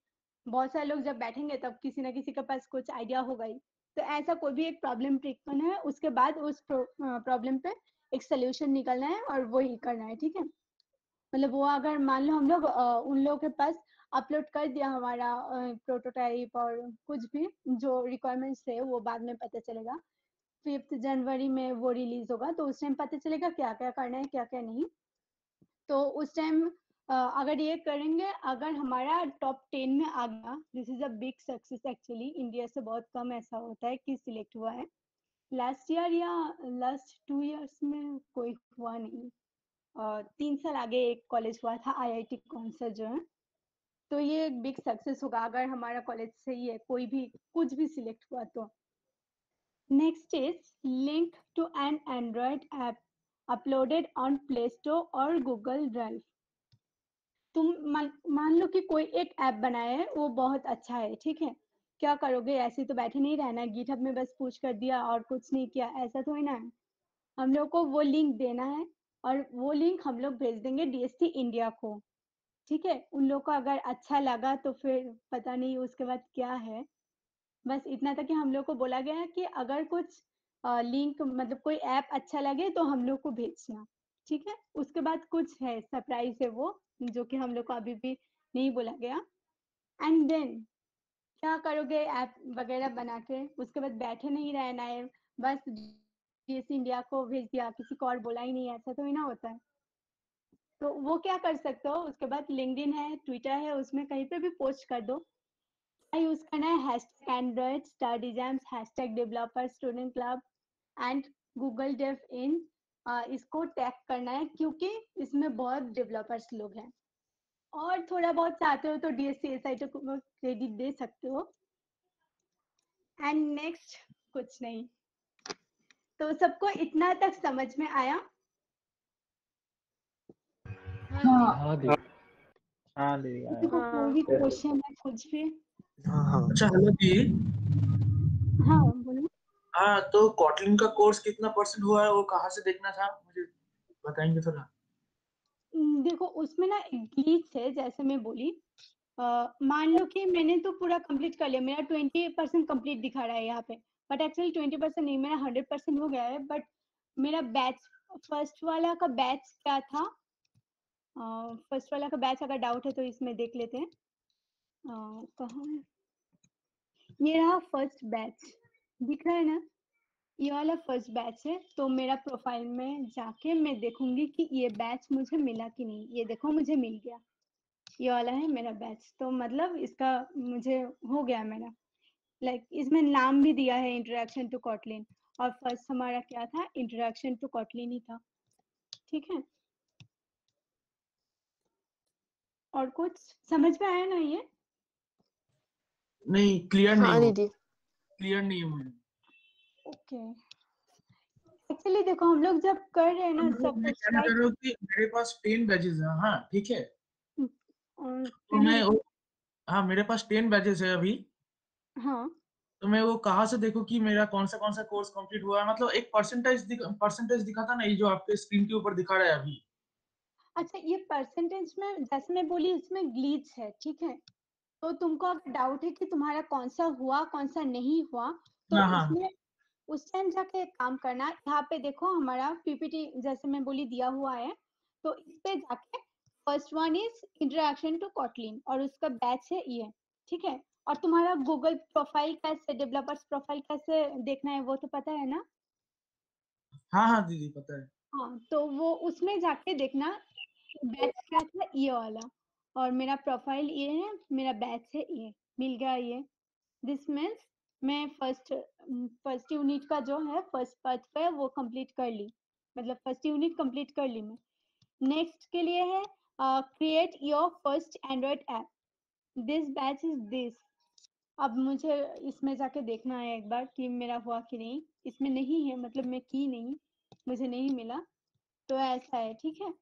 बहुत सारे लोग जब बैठेंगे तब किसी ना किसी के पास कुछ आइडिया होगा ही, तो ऐसा कोई भी एक प्रॉब्लम पिक करना है, उसके बाद उस प्रॉब्लम पे एक सोल्यूशन निकलना है और वो ही करना है, ठीक है। मतलब वो अगर मान लो हम लोग उन लोगों के पास अपलोड कर दिया हमारा प्रोटोटाइप और कुछ भी जो रिक्वायरमेंट्स है वो बाद में पता चलेगा, 5 जनवरी में वो रिलीज होगा, तो उस टाइम पता चलेगा क्या क्या करना है क्या क्या नहीं। तो उस टाइम अगर ये करेंगे, अगर हमारा टॉप 10 में आ गया, this is a big success actually. India से बहुत कम ऐसा होता है कि सिलेक्ट हुआ है, लास्ट ईयर या लास्ट 2 इयर्स में कोई हुआ नहीं। 3 साल आगे एक कॉलेज हुआ था IIT कौनसा जो है, तो ये एक बिग सक्सेस होगा अगर हमारा कॉलेज सही है, कोई भी कुछ भी सिलेक्ट हुआ तो। Next is link to an Android app uploaded on Play Store और Google Drive. तुम मान लो कि कोई एक ऐप बनाया है, वो बहुत अच्छा है, ठीक है। क्या करोगे, ऐसे तो बैठे नहीं रहना, गिटहब में बस पुश कर दिया और कुछ नहीं किया, ऐसा थोड़ी ना है। हम लोग को वो लिंक देना है और वो लिंक हम लोग भेज देंगे DST इंडिया को, ठीक है। उन लोग को अगर अच्छा लगा तो फिर पता नहीं उसके बाद क्या है। बस इतना था कि हम लोग को बोला गया है कि अगर कुछ लिंक मतलब कोई ऐप अच्छा लगे तो हम लोग को भेजना, ठीक है। उसके बाद कुछ है सरप्राइज है वो, जो कि हम लोग को अभी भी नहीं बोला गया। एंड देन क्या करोगे ऐप वगैरह बना के, उसके बाद बैठे नहीं रहना है बस DST इंडिया को भेज दिया, किसी को और बोला ही नहीं, ऐसा तो ही ना होता है। तो वो क्या कर सकते हो, उसके बाद लिंक्डइन है, ट्विटर है, उसमें कहीं पे भी पोस्ट कर दो। यूज करना है #Android study jams, #developer student club and Google dev in. इसको टैग करना है क्योंकि इसमें बहुत डेवलपर्स लोग हैं। और थोड़ा बहुत चाहते हो तो DST SIT को क्रेडिट दे सकते हो। एंड नेक्स्ट कुछ नहीं। तो सबको इतना तक समझ में आया? हाँ दीदी। हाँ दीदी आया। देखो कोई भी क्वेश्चन है कुछ भी। अच्छा हेलो दी। हाँ बोलो। हाँ तो कॉटलिन का कोर्स कितना % हुआ है वो कहाँ से देखना था, मुझे बताएंगे थोड़ा। देखो उसमें ना ग्लिच है, जैसे मैं बोली मान लो कि मैंने तो पूरा कंप्लीट कर लिया, मेरा 20% कंप्लीट दिखा रहा है यहाँ पे, बट एक्चुअली 20% नहीं, मेरा 100% हो गया है। बट मेरा बैच फर्स्ट वाला का बैच क्या था, फर्स्ट वाला का बैच अगर डाउट है तो इसमें देख लेते हैं। कहाँ है, ये रहा फर्स्ट बैच, दिख रहा है ना, ये वाला फर्स्ट बैच है। तो मेरा प्रोफाइल में जाके मैं देखूंगी कि ये बैच मुझे मिला कि नहीं। ये देखो मुझे मिल गया, ये वाला है मेरा बैच। तो मतलब इसका मुझे हो गया मेरा, लाइक इसमें नाम भी दिया है इंट्रोडक्शन टू कॉटलिन, और फर्स्ट हमारा क्या था, इंट्रोडक्शन टू कॉटलिन ही था, ठीक है। और कुछ समझ में आया ना ये? नहीं क्लियर नहीं हाँ हो, दीदी। क्लियर नहीं है मुझे। ओके एक्चुअली देखो हम लोग जब कर रहे हैं ना सब मैं कुछ कहना चाह रहा हूँ कि मेरे पास 10 बैचेस है। हाँ ठीक है, तो मैं हाँ मेरे पास 10 बैचेस है अभी। हाँ तो मैं वो कहाँ से देखूँ कि मेरा कौन सा कोर्स कंप्लीट हुआ है, मतलब एक परसेंटेज दिखाता ना, ये जो आपके स्क्रीन के ऊपर दिखा रहा है अभी। अच्छा, ये परसेंटेज में जैसे मैं बोली उसमें ग्लिच है, ठीक है। तो तुमको अगर डाउट है कि तुम्हारा कौन सा हुआ कौन सा नहीं हुआ, तो हाँ हाँ इसमें उस टाइम जाके एक काम करना, यहाँ पे देखो हमारा PPT जैसे मैं बोली दिया हुआ है, तो इस पे जाके first one is introduction to Kotlin और उसका बैच है ये, ठीक है। और तुम्हारा गूगल प्रोफाइल कैसे, डेवलपर्स प्रोफाइल कैसे देखना है वो तो पता है ना? हाँ हाँ दीदी पता है। हाँ तो वो उसमें जाके देखना बैच क्या था, ये वाला। और मेरा प्रोफाइल ये है, मेरा बैच है ये, मिल गया ये। दिस मीन्स मैं फर्स्ट यूनिट का जो है फर्स्ट पार्ट का है वो कंप्लीट कर ली, मतलब फर्स्ट यूनिट कंप्लीट कर ली मैं। नेक्स्ट के लिए है create your first Android app, this batch is this. अब मुझे इसमें जाके देखना है एक बार कि मेरा हुआ कि नहीं। इसमें नहीं है, मतलब मैं की नहीं, मुझे नहीं मिला, तो ऐसा है, ठीक है।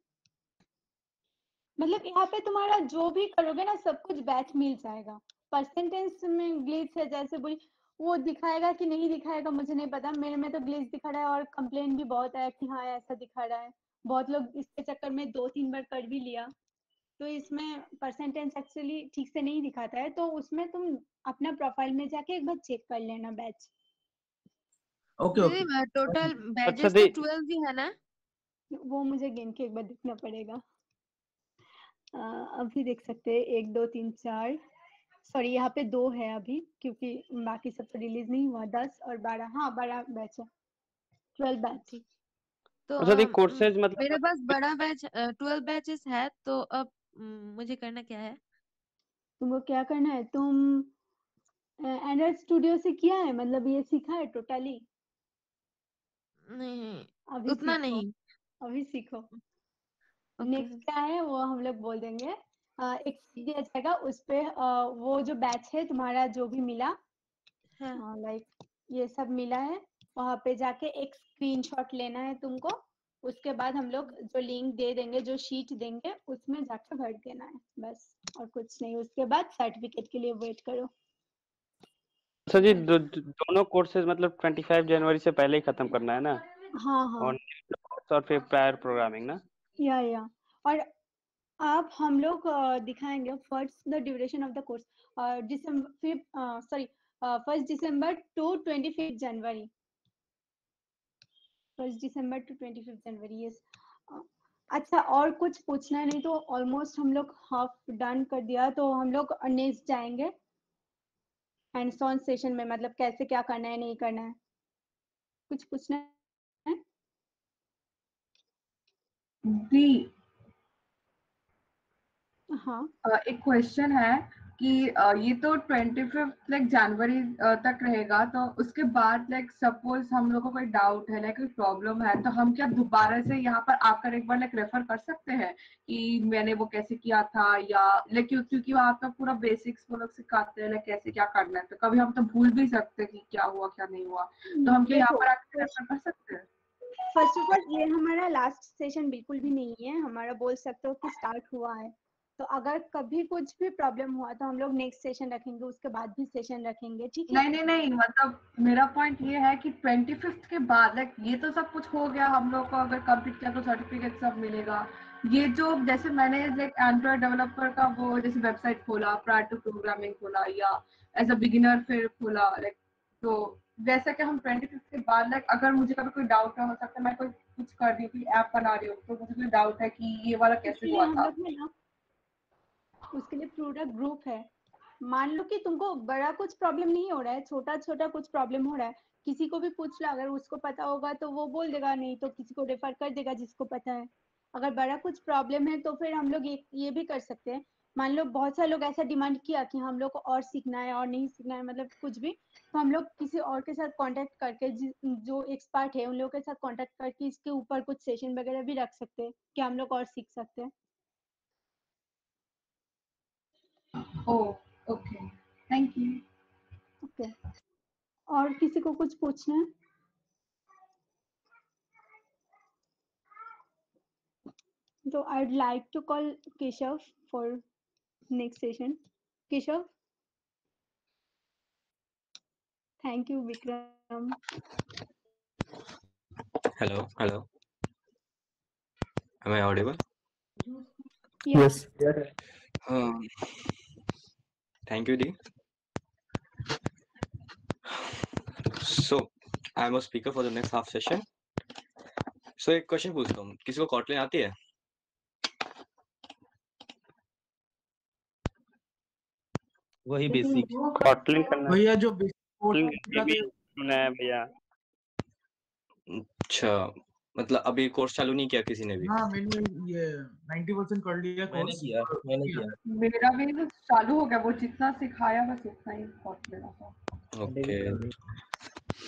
मतलब यहाँ पे तुम्हारा जो भी करोगे ना सब कुछ बैच मिल जाएगा। परसेंटेज में ग्लिच है जैसे बोली, वो दिखाएगा कि नहीं दिखाएगा मुझे नहीं पता, मेरे में तो ग्लिच दिखा रहा है और कंप्लेन भी बहुत आया कि हाँ ऐसा दिखा रहा है। बहुत लोग इसके चक्कर में 2-3 बार कर भी लिया। तो इसमें परसेंटेज एक्चुअली ठीक से नहीं दिखाता है, तो उसमें तुम अपना प्रोफाइल में जाके एक बार चेक कर लेना बैच। Okay okay. दीदी टोटल अच्छा बैचेस दी, तो 12 ही है ना? वो मुझे गिन के एक बार देखना पड़ेगा। अभी देख सकते हैं 1 2 3 4, सॉरी यहाँ पे 2 है अभी क्योंकि बाकी सब तो रिलीज नहीं हुआ। 10 और 12, हाँ 12 बैच है, 12 बैच। ठीक। तो अच्छा दी कोर्सेज मेरे मतलब पास बड़ा बैच 12 बैचेस है, तो अब मुझे करना क्या है? तुमको क्या करना है, तुम एंड्रॉइड स्टूडियो से किया है, मतलब ये सीखा है टोटली? नहीं, अभी उतना सीखो, नहीं। अभी सीखो। ओके। नेक्स्ट क्या है वो हम लोग बोल देंगे। एक सीट दिया जाएगा उस पे, वो जो बैच है तुम्हारा जो भी मिला, हाँ। लाइक ये सब मिला है, वहां पे जाके एक स्क्रीनशॉट लेना है तुमको। उसके बाद हम लोग जो लिंक दे देंगे, जो शीट देंगे उसमें जाके भर देना है, बस और कुछ नहीं। उसके बाद सर्टिफिकेट के लिए वेट करो। अच्छा जी दोनों कोर्सेज मतलब 25 जनवरी से पहले ही खत्म करना है ना? हाँ हाँ और और फिर प्रायर प्रोग्रामिंग ना। या और अब हम लोग दिखाएंगे first the duration of the course first December to 25 January 1 December to 25 January. Yes. अच्छा, और कुछ पूछना नहीं तो ऑलमोस्ट हम लोग हाफ डन कर दिया, तो हम लोग नेक्स्ट जाएंगे हैंड्स ऑन सेशन में, मतलब कैसे क्या करना है नहीं करना है। कुछ पूछना है? दी हाँ एक क्वेश्चन है कि ये तो 25 लाइक जनवरी तक रहेगा, तो उसके बाद लाइक सपोज हम लोग को कोई डाउट है, लाइक कोई प्रॉब्लम है, तो हम क्या दोबारा से यहाँ पर आकर एक बार लाइक रेफर कर सकते हैं कि मैंने वो कैसे किया था, या लाइक क्योंकि वहाँ पर पूरा बेसिक्स वो लोग सिखाते हैं लाइक कैसे क्या करना है, तो कभी हम तो भूल भी सकते हैं कि क्या हुआ क्या नहीं हुआ, तो हम क्या यहाँ पर आकर रेफर कर सकते हैं? फर्स्ट ऑफ ऑल ये हमारा लास्ट सेशन बिल्कुल भी नहीं है, हमारा बोल सकते हो कि स्टार्ट हुआ है। तो अगर कभी कुछ भी प्रॉब्लम हुआ तो हम लोग नेक्स्ट सेशन रखेंगे, उसके बाद भी सेशन रखेंगे, ठीक है? नहीं, मतलब मेरा पॉइंट ये है कि 25 के बाद लाइक ये तो सब कुछ हो गया, हम लोग को अगर कंप्लीट किया तो सर्टिफिकेट सब मिलेगा। ये जो जैसे मैंने लाइक एंड्रॉइड डेवलपर का वो जैसे वेबसाइट खोला, प्रायर टू प्रोग्रामिंग खोला, या एज अ बिगिनर फिर खोला, लाइक तो वैसा कि हम 25 के बाद लाइक अगर मुझे कभी कोई डाउट है, हो सकता है मैं कोई कुछ कर रही थी, ऐप बना रही हूँ, तो मुझे कोई डाउट है कि ये वाला कैसे हुआ था। उसके लिए प्रोडक्ट ग्रुप है। मान लो कि तुमको बड़ा कुछ प्रॉब्लम नहीं हो रहा है, छोटा छोटा कुछ प्रॉब्लम हो रहा है, किसी को भी पूछ लो, अगर उसको पता होगा तो वो बोल देगा, नहीं तो किसी को रेफर कर देगा जिसको पता है। अगर बड़ा कुछ प्रॉब्लम है तो फिर हम लोग ये भी कर सकते हैं। मान लो बहुत सारे लोग ऐसा डिमांड किया कि हम लोग को और सीखना है और नहीं सीखना है, मतलब कुछ भी, तो हम लोग किसी और के साथ कांटेक्ट करके जो एक्सपर्ट है उन लोगों के साथ कांटेक्ट करके इसके ऊपर कुछ सेशन वगैरह भी रख सकते हैं कि हम लोग और सीख सकते हैं। Okay, thank you. ओके, और किसी को कुछ पूछना है? So I'd like to call Keshav for next session. Keshav? Thank you, Vikram. Hello. Am I audible? Yes. Thank you, Dee. So, I am a speaker for the next half session. So, एक question पूछता हूँ, किसी को Kotlin आती है? वही basic Kotlin करना भैया जो सुना है भैया। अच्छा, मतलब अभी कोर्स चालू नहीं किया किसी ने भी? हाँ, मैंने ये 90% कर लिया मैंने कोर्स। किया मेरा भी बस चालू हो गया, वो जितना सिखाया बस उतना ही कॉटलिन आता। ओके,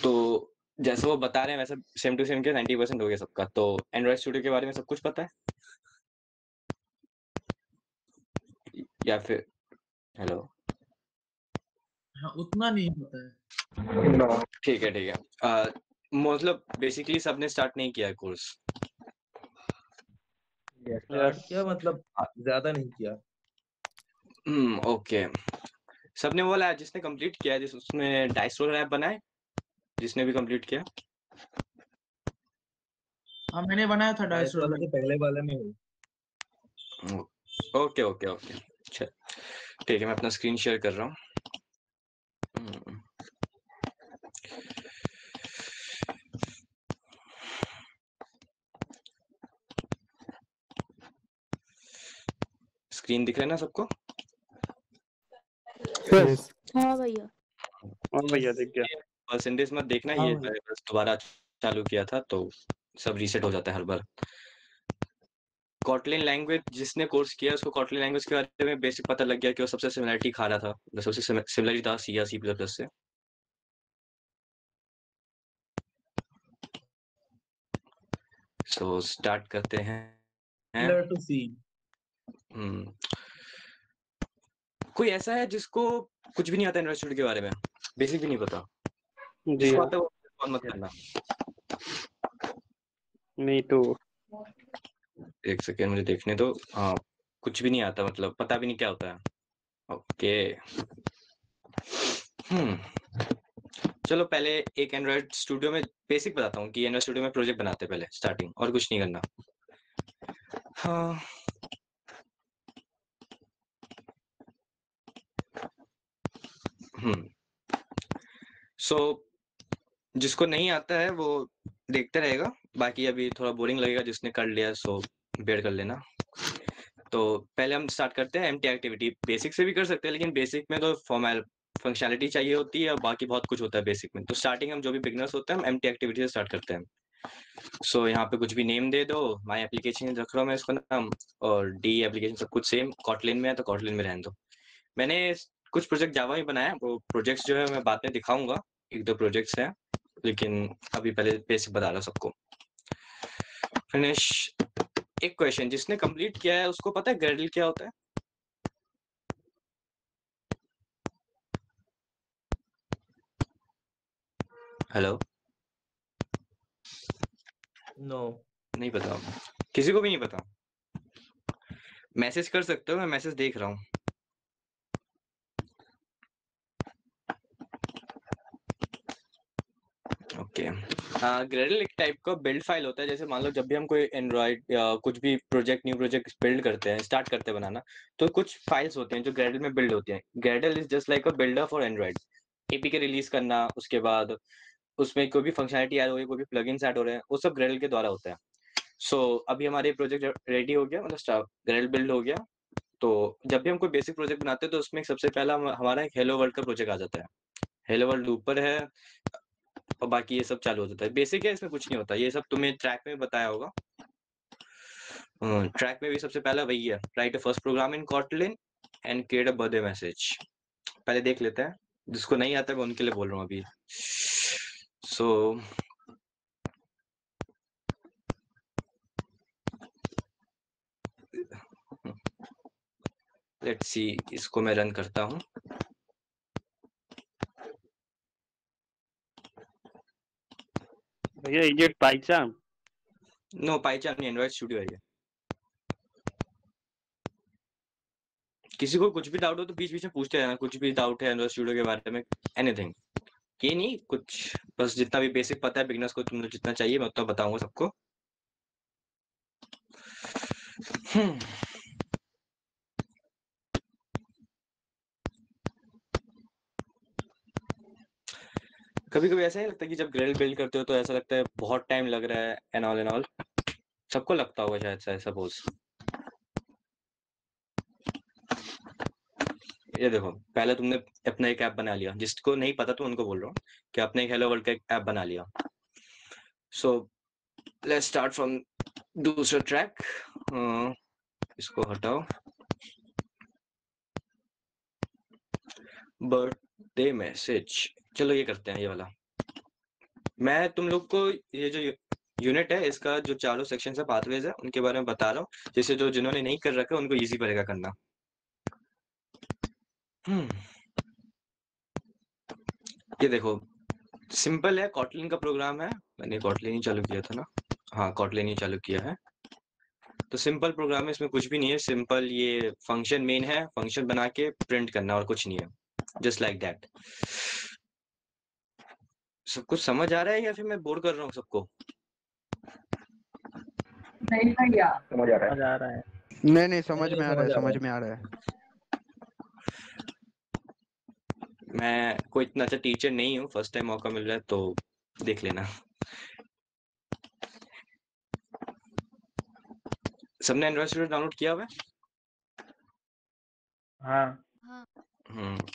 तो जैसे वो बता रहे हैं वैसे सेम टू सेम के 90% हो गया सबका। तो एंड्रॉइड स्टूडियो के बारे में सब कुछ पता है या फिर? हेलो, हाँ, उतना नहीं पता है। ठीक है। मतलब बेसिकली सबने स्टार्ट नहीं किया कोर्स? स्टार्ट किया, मतलब ज्यादा नहीं किया। ओके, सबने वो लाया जिसने कंप्लीट किया, जिस उसमें डाइस रोलर ऐप बनाए, जिसने भी कंप्लीट किया? हाँ, मैंने बनाया था डाइस रोलर के पहले वाले में हूँ। ओके, अच्छा ठीक है, मैं अपना स्क्रीन शेयर कर रहा हूँ। स्क्रीन दिख रहा है ना सबको? Yes. हाँ भैया। हाँ भैया दिख गया। परसेंटेज मत देखना, ये मैंने बस दोबारा चालू किया था तो सब रीसेट हो जाता है हर बार। कॉटलिन लैंग्वेज जिसने कोर्स किया उसको कॉटलिन लैंग्वेज के बारे में बेसिक पता लग गया कि वो सबसे सिमिलरिटी खा रहा था, सबसे सिमिलरिटी था सी या C++ से। सो स्टार्ट करते हैं। टू सी। कोई ऐसा है जिसको कुछ भी नहीं आता एंड्रॉइड स्टूडियो के बारे में, बेसिक भी नहीं पता? जी जिसको हाँ, आता है वो कॉल मत करना। मी टू। एक सेकेंड मुझे देखने दो। हाँ, कुछ भी नहीं आता, मतलब पता भी नहीं क्या होता है। ओके, चलो पहले एक एंड्रॉइड स्टूडियो में बेसिक बताता हूँ कि एंड्रॉइड स्टूडियो में प्रोजेक्ट बनाते हैं पहले स्टार्टिंग, और कुछ नहीं करना। हाँ सो जिसको नहीं आता है वो देखते रहेगा, बाकी अभी थोड़ा बोरिंग लगेगा, जिसने कर लिया सो बेयर कर लेना। तो पहले हम स्टार्ट करते हैं एम्प्टी एक्टिविटी। बेसिक से भी कर सकते हैं, लेकिन बेसिक में तो फॉर्मल फंक्शनैलिटी चाहिए होती है और बाकी बहुत कुछ होता है बेसिक में। तो स्टार्टिंग हम जो भी बिगनर्स होते हैं हम एम्प्टी एक्टिविटी से स्टार्ट करते हैं। सो यहाँ पे कुछ भी नेम दे दो, माई एप्लीकेशन रख रहा हूँ मैं इसका नाम, और डी एप्लीकेशन सब कुछ सेम। कॉटलिन में है तो कॉटलिन में रहने दो। मैंने कुछ प्रोजेक्ट जावा में बनाया, वो प्रोजेक्ट्स जो है मैं बाद में दिखाऊंगा, 1-2 प्रोजेक्ट्स हैं, लेकिन अभी पहले बेसिक बता रहा हूँ सबको। फिनिश। एक क्वेश्चन, जिसने कंप्लीट किया है उसको पता है ग्रेडल क्या होता है? हेलो, नो नहीं पता, किसी को भी नहीं पता? मैसेज कर सकते हो, मैं मैसेज देख रहा हूँ। ओके ग्रेडल एक टाइप का बिल्ड फाइल होता है। जैसे मान लो जब भी हम कोई एंड्रॉइड या कुछ भी प्रोजेक्ट, न्यू प्रोजेक्ट बिल्ड करते हैं, स्टार्ट करते हैं बनाना, तो कुछ फाइल्स होते हैं जो ग्रेडल में बिल्ड होती हैं। Gradle is just like a builder for Android. APK release करना, उसके बाद उसमें कोई भी फंक्शनलिटी ऐड हो रही है, कोई भी प्लगइन्स ऐड हो रहे हैं, वो सब ग्रेडल के द्वारा होता है। सो अभी हमारे प्रोजेक्ट रेडी हो गया, मतलब ग्रेडल बिल्ड हो गया। तो जब भी हम कोई बेसिक प्रोजेक्ट बनाते हैं तो उसमें सबसे पहला हमारा एक हेलो वर्ल्ड का प्रोजेक्ट आ जाता है। हेलो वर्ल्ड ऊपर है और बाकी ये सब चालू हो जाता है। बेसिक है, इसमें कुछ नहीं होता, ये सब तुम्हें ट्रैक में बताया होगा। ट्रैक में भी सबसे पहला वही है, write a first program in Kotlin and create a birthday message. पहले देख लेते हैं, जिसको नहीं आता मैं उनके लिए बोल रहा हूँ अभी। सो लेट्स सी, इसको मैं रन करता हूँ। भैया is it Python? No Python नहीं, एंड्रॉइड स्टूडियो है ये। किसी को कुछ भी डाउट हो तो बीच बीच में पूछते रहना, कुछ भी डाउट है एंड्रॉइड स्टूडियो के बारे में, एनीथिंग। ये नहीं कुछ, बस जितना भी बेसिक पता है बिगनर्स को, तुमने जितना चाहिए मैं उतना बताऊंगा सबको। कभी कभी ऐसा ही लगता है कि जब ग्रेडल बिल्ड करते हो तो ऐसा लगता है बहुत टाइम लग रहा है, एंड ऑल सबको लगता होगा शायद से, सपोज। ये देखो, पहले तुमने अपना एक ऐप बना लिया, जिसको नहीं पता तो उनको बोल रहा हूँ कि आपने एक हेलो वर्ल्ड का एक ऐप बना लिया। सो लेट्स स्टार्ट फ्रॉम दूसरा ट्रैक। इसको हटाओ, बर्थडे मैसेज। चलो ये करते हैं, ये वाला। मैं तुम लोग को ये जो यूनिट है इसका जो चारों सेक्शन है, पाथवेज है, उनके बारे में बता रहा हूँ, जिससे जो जिन्होंने नहीं कर रखा उनको इजी पड़ेगा करना। ये देखो, सिंपल है, कॉटलिन का प्रोग्राम है। मैंने कॉटलिन ही चालू किया था ना, हाँ कॉटलिन ही चालू किया है। तो सिंपल प्रोग्राम है, इसमें कुछ भी नहीं है। सिंपल ये फंक्शन मेन है, फंक्शन बना के प्रिंट करना और कुछ नहीं है, जस्ट लाइक दैट। सब कुछ समझ आ रहा है या फिर मैं बोर कर रहा हूँ सबको? नहीं भैया समझ आ रहा है। नहीं समझ में आ रहा है, समझ में आ रहा है। मैं कोई इतना अच्छा टीचर नहीं हूँ, फर्स्ट टाइम मौका मिल रहा है तो देख लेना। सबने एंड्रॉइड स्टूडियो डाउनलोड किया हुआ है? हाँ।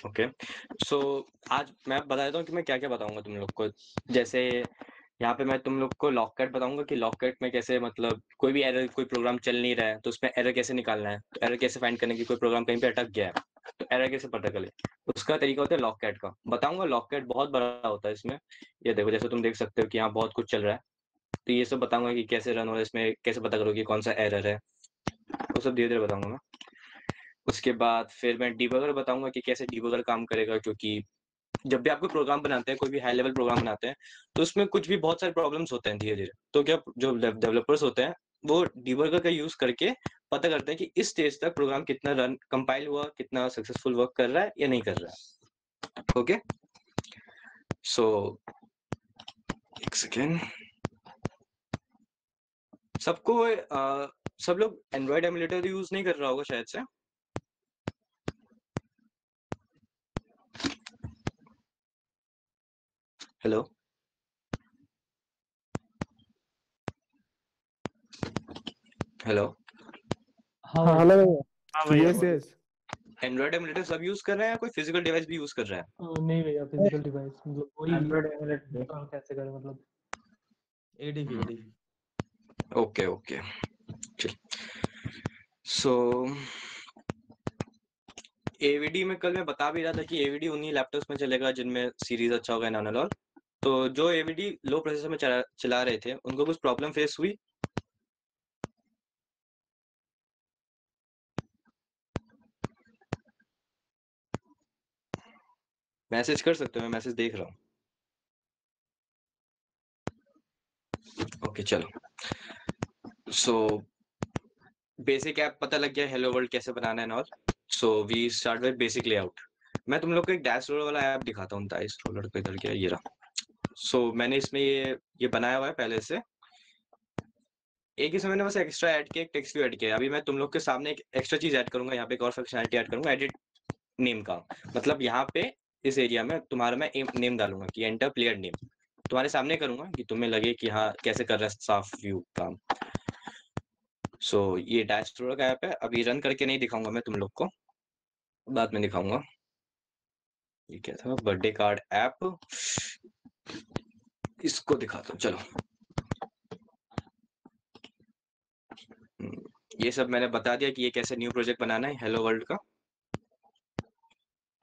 ओके। सो आज मैं बता देता हूँ कि मैं क्या क्या बताऊंगा तुम लोग को। जैसे यहाँ पे मैं तुम लोग को लॉककट बताऊंगा कि लॉककट में कैसे, मतलब कोई भी एरर, कोई प्रोग्राम चल नहीं रहा है तो उसमें एरर कैसे निकालना है, तो एरर कैसे फाइंड करने की, कोई प्रोग्राम कहीं पे अटक गया है तो एरर कैसे पता करें, उसका तरीका होता है लॉककट का। बताऊंगा, लॉककट बहुत बड़ा होता है इसमें। ये देखो, जैसे तुम देख सकते हो कि यहाँ बहुत कुछ चल रहा है, तो ये सब बताऊंगा कि कैसे रन हो रहा है, इसमें कैसे पता करो कि कौन सा एरर है, वो सब धीरे धीरे बताऊंगा मैं। उसके बाद फिर मैं डिबगर बताऊंगा कि कैसे डिबगर काम करेगा, क्योंकि जब भी आप कोई प्रोग्राम बनाते हैं, कोई भी हाई लेवल प्रोग्राम बनाते हैं, तो उसमें कुछ भी बहुत सारे प्रॉब्लम्स होते हैं धीरे धीरे। तो क्या जो डेवलपर्स होते हैं वो डिबगर का यूज करके पता करते हैं कि इस स्टेज तक प्रोग्राम कितना रन कंपाइल हुआ, कितना सक्सेसफुल वर्क कर रहा है या नहीं कर रहा है। ओके, सो एक सेकेंड, सबको सब लोग एंड्रॉइड एमुलेटर यूज नहीं कर रहा होगा शायद से। हेलो हेलो हाँ हाँ भैया। हेलो हाँ भैया। यस यस एंड्रॉइड एमुलेटर सब यूज कर रहे हैं या कोई फिजिकल डिवाइस भी यूज कर रहा है? नहीं भैया, फिजिकल डिवाइस मतलब वही एंड्रॉइड एमुलेटर कैसे करें मतलब। एडीवी ओके ओके चल। सो एवीडी में कल मैं बता भी रहा था कि एवीडी उन्हीं लैपटॉप्स में चलेगा जिनमें सीरीज अच्छा होगा नानोलॉल। तो जो एवीडी लो प्रोसेसर में चला रहे थे उनको कुछ प्रॉब्लम फेस हुई? मैसेज कर सकते हो, मैं मैसेज देख रहा हूँ। ओके चलो। सो बेसिक ऐप पता लग गया हेलो वर्ल्ड कैसे बनाना है और so we start with basic layout. मैं तुम लोग को एक डैश रोलर वाला ऐप दिखाता हूँ। डैश रोलर पे इधर क्या ये रहा। सो मैंने इसमें ये बनाया हुआ है पहले से। एक ही समय में बस एक्स्ट्रा ऐड किया, एक टेक्स्ट व्यू ऐड किया। अभी मैं तुम लोग के सामने एक एक्स्ट्रा चीज ऐड करूंगा, यहाँ पे एक और फंक्शनैलिटी ऐड करूंगा, एडिट नेम का। मतलब यहाँ पे इस एरिया में तुम्हारा मैं नेम डालूंगा कि एंटर प्लेयर नेम, तुम्हारे सामने करूंगा कि तुम्हें लगे कि हाँ कैसे कर रहा है साफ व्यू काम। सो ये डैश रोलर का ऐप है। अभी रन करके नहीं दिखाऊंगा मैं तुम लोग को, बाद में दिखाऊंगा। ये क्या था? बर्थडे कार्ड ऐप, इसको दिखाता हूँ चलो। ये सब मैंने बता दिया कि ये कैसे न्यू प्रोजेक्ट बनाना है हेलो वर्ल्ड का।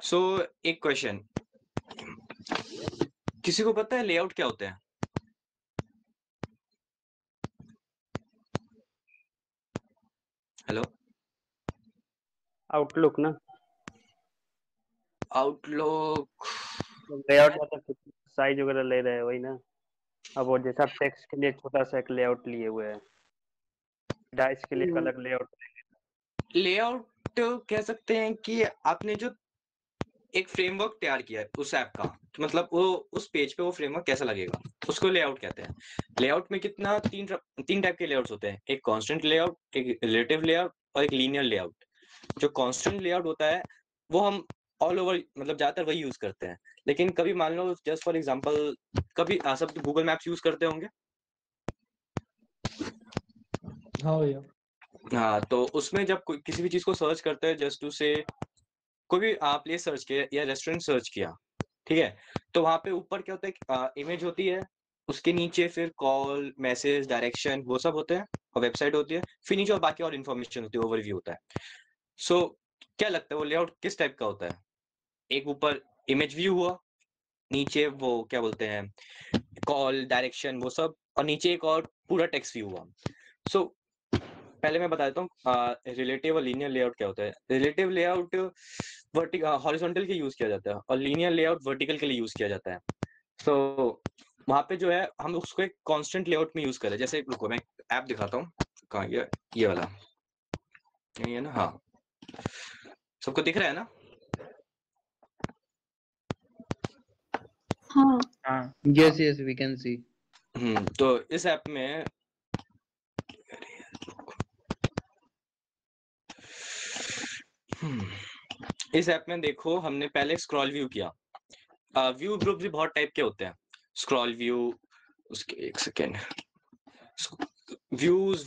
सो एक क्वेश्चन, किसी को पता है लेआउट क्या होता है? हेलो आउटलुक ना, आउटलुक लेआउट मतलब साइज वगैरह ले रहे हैं वही ना। अब वो जैसा टेक्स्ट के लिए छोटा सा एक लेआउट लिए हुए हैं, डाइस के लिए एक अलग लेआउट। लेआउट कह सकते हैं कि आपने जो एक फ्रेमवर्क तैयार किया है उस ऐप का, तो मतलब वो उस पेज पे वो फ्रेमवर्क कैसा लगेगा उसको लेआउट कहते हैं। लेआउट में कितना तीन टाइप के लेआउट्स होते हैं, एक कांस्टेंट लेआउट, एक रिलेटिव लेआउट और एक लीनियर लेआउट। जो कांस्टेंट लेआउट होता है वो हम ऑल ओवर मतलब ज्यादातर वही यूज करते हैं। लेकिन कभी मान लो जस्ट फॉर एग्जांपल, कभी सब गूगल मैप्स यूज करते होंगे। हाँ भैया। हाँ, तो उसमें जब कोई किसी भी चीज को सर्च करते हैं, जस्ट टू से कोई भी प्लेस सर्च किया या रेस्टोरेंट सर्च किया, ठीक है, तो वहां पे ऊपर क्या होता है, इमेज होती है, उसके नीचे फिर कॉल, मैसेज, डायरेक्शन वो सब होते हैं, और वेबसाइट होती है, फिर नीचे और बाकी और इन्फॉर्मेशन होती है, ओवरव्यू होता है। सो क्या लगता है वो लेआउट किस टाइप का होता है? एक ऊपर इमेज व्यू हुआ, नीचे वो क्या बोलते हैं कॉल, डायरेक्शन वो सब, और नीचे एक और पूरा टेक्स्ट व्यू हुआ। सो पहले मैं बता देता हूँ रिलेटिव और लीनियर लेआउट क्या होता है। रिलेटिव लेआउट हॉरिजॉन्टल के यूज किया जाता है और लीनियर लेआउट वर्टिकल के लिए यूज किया जाता है। सो वहां पे जो है हम उसको एक कांस्टेंट लेआउट में यूज करें। जैसे रुको मैं ऐप दिखाता हूँ, कहाँ गया ये वाला, यही है ना? हाँ, सबको दिख रहा है ना? हाँ yes yes we can see. तो इस ऐप में इस ऐप में देखो हमने पहले स्क्रॉल व्यू किया। व्यू ग्रुप भी बहुत टाइप के होते हैं। स्क्रॉल व्यू, उसके एक सेकेंड, व्यूज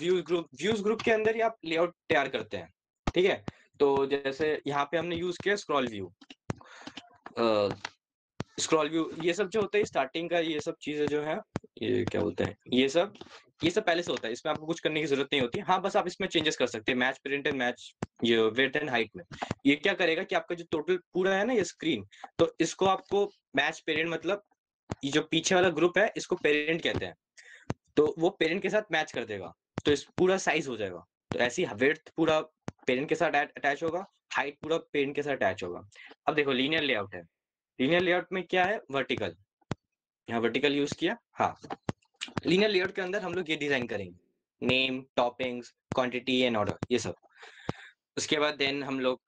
ग्रुप के अंदर ही आप लेआउट तैयार करते हैं, ठीक है। तो जैसे यहाँ पे हमने यूज किया स्क्रॉल व्यू। स्क्रॉल व्यू ये सब जो होता है स्टार्टिंग का, ये सब चीजें जो है ये क्या बोलते हैं, ये सब पहले से होता है, इसमें आपको कुछ करने की जरूरत नहीं होती। हाँ, बस आप इसमें चेंजेस कर सकते हैं, मैच प्रिंट एंड मैच ये विड्थ एंड हाइट में। ये क्या करेगा कि आपका जो टोटल पूरा है ना ये स्क्रीन, तो इसको आपको मैच पेरेंट, मतलब ये जो पीछे वाला ग्रुप है इसको पेरेंट कहते हैं, तो वो पेरेंट के साथ मैच कर देगा, तो इस पूरा साइज हो जाएगा। तो ऐसी विड्थ पूरा पेरेंट के साथ अटैच होगा, हाइट पूरा पेरेंट के साथ अटैच होगा। अब देखो लीनियर लेआउट है, लीनियर लेआउट में क्या है, वर्टिकल, यहाँ वर्टिकल यूज किया। हाँ, लीनियर लेआउट के अंदर हम लोग ये डिजाइन करेंगे, name, toppings, quantity and order, ये सब। उसके बाद देन हम लोग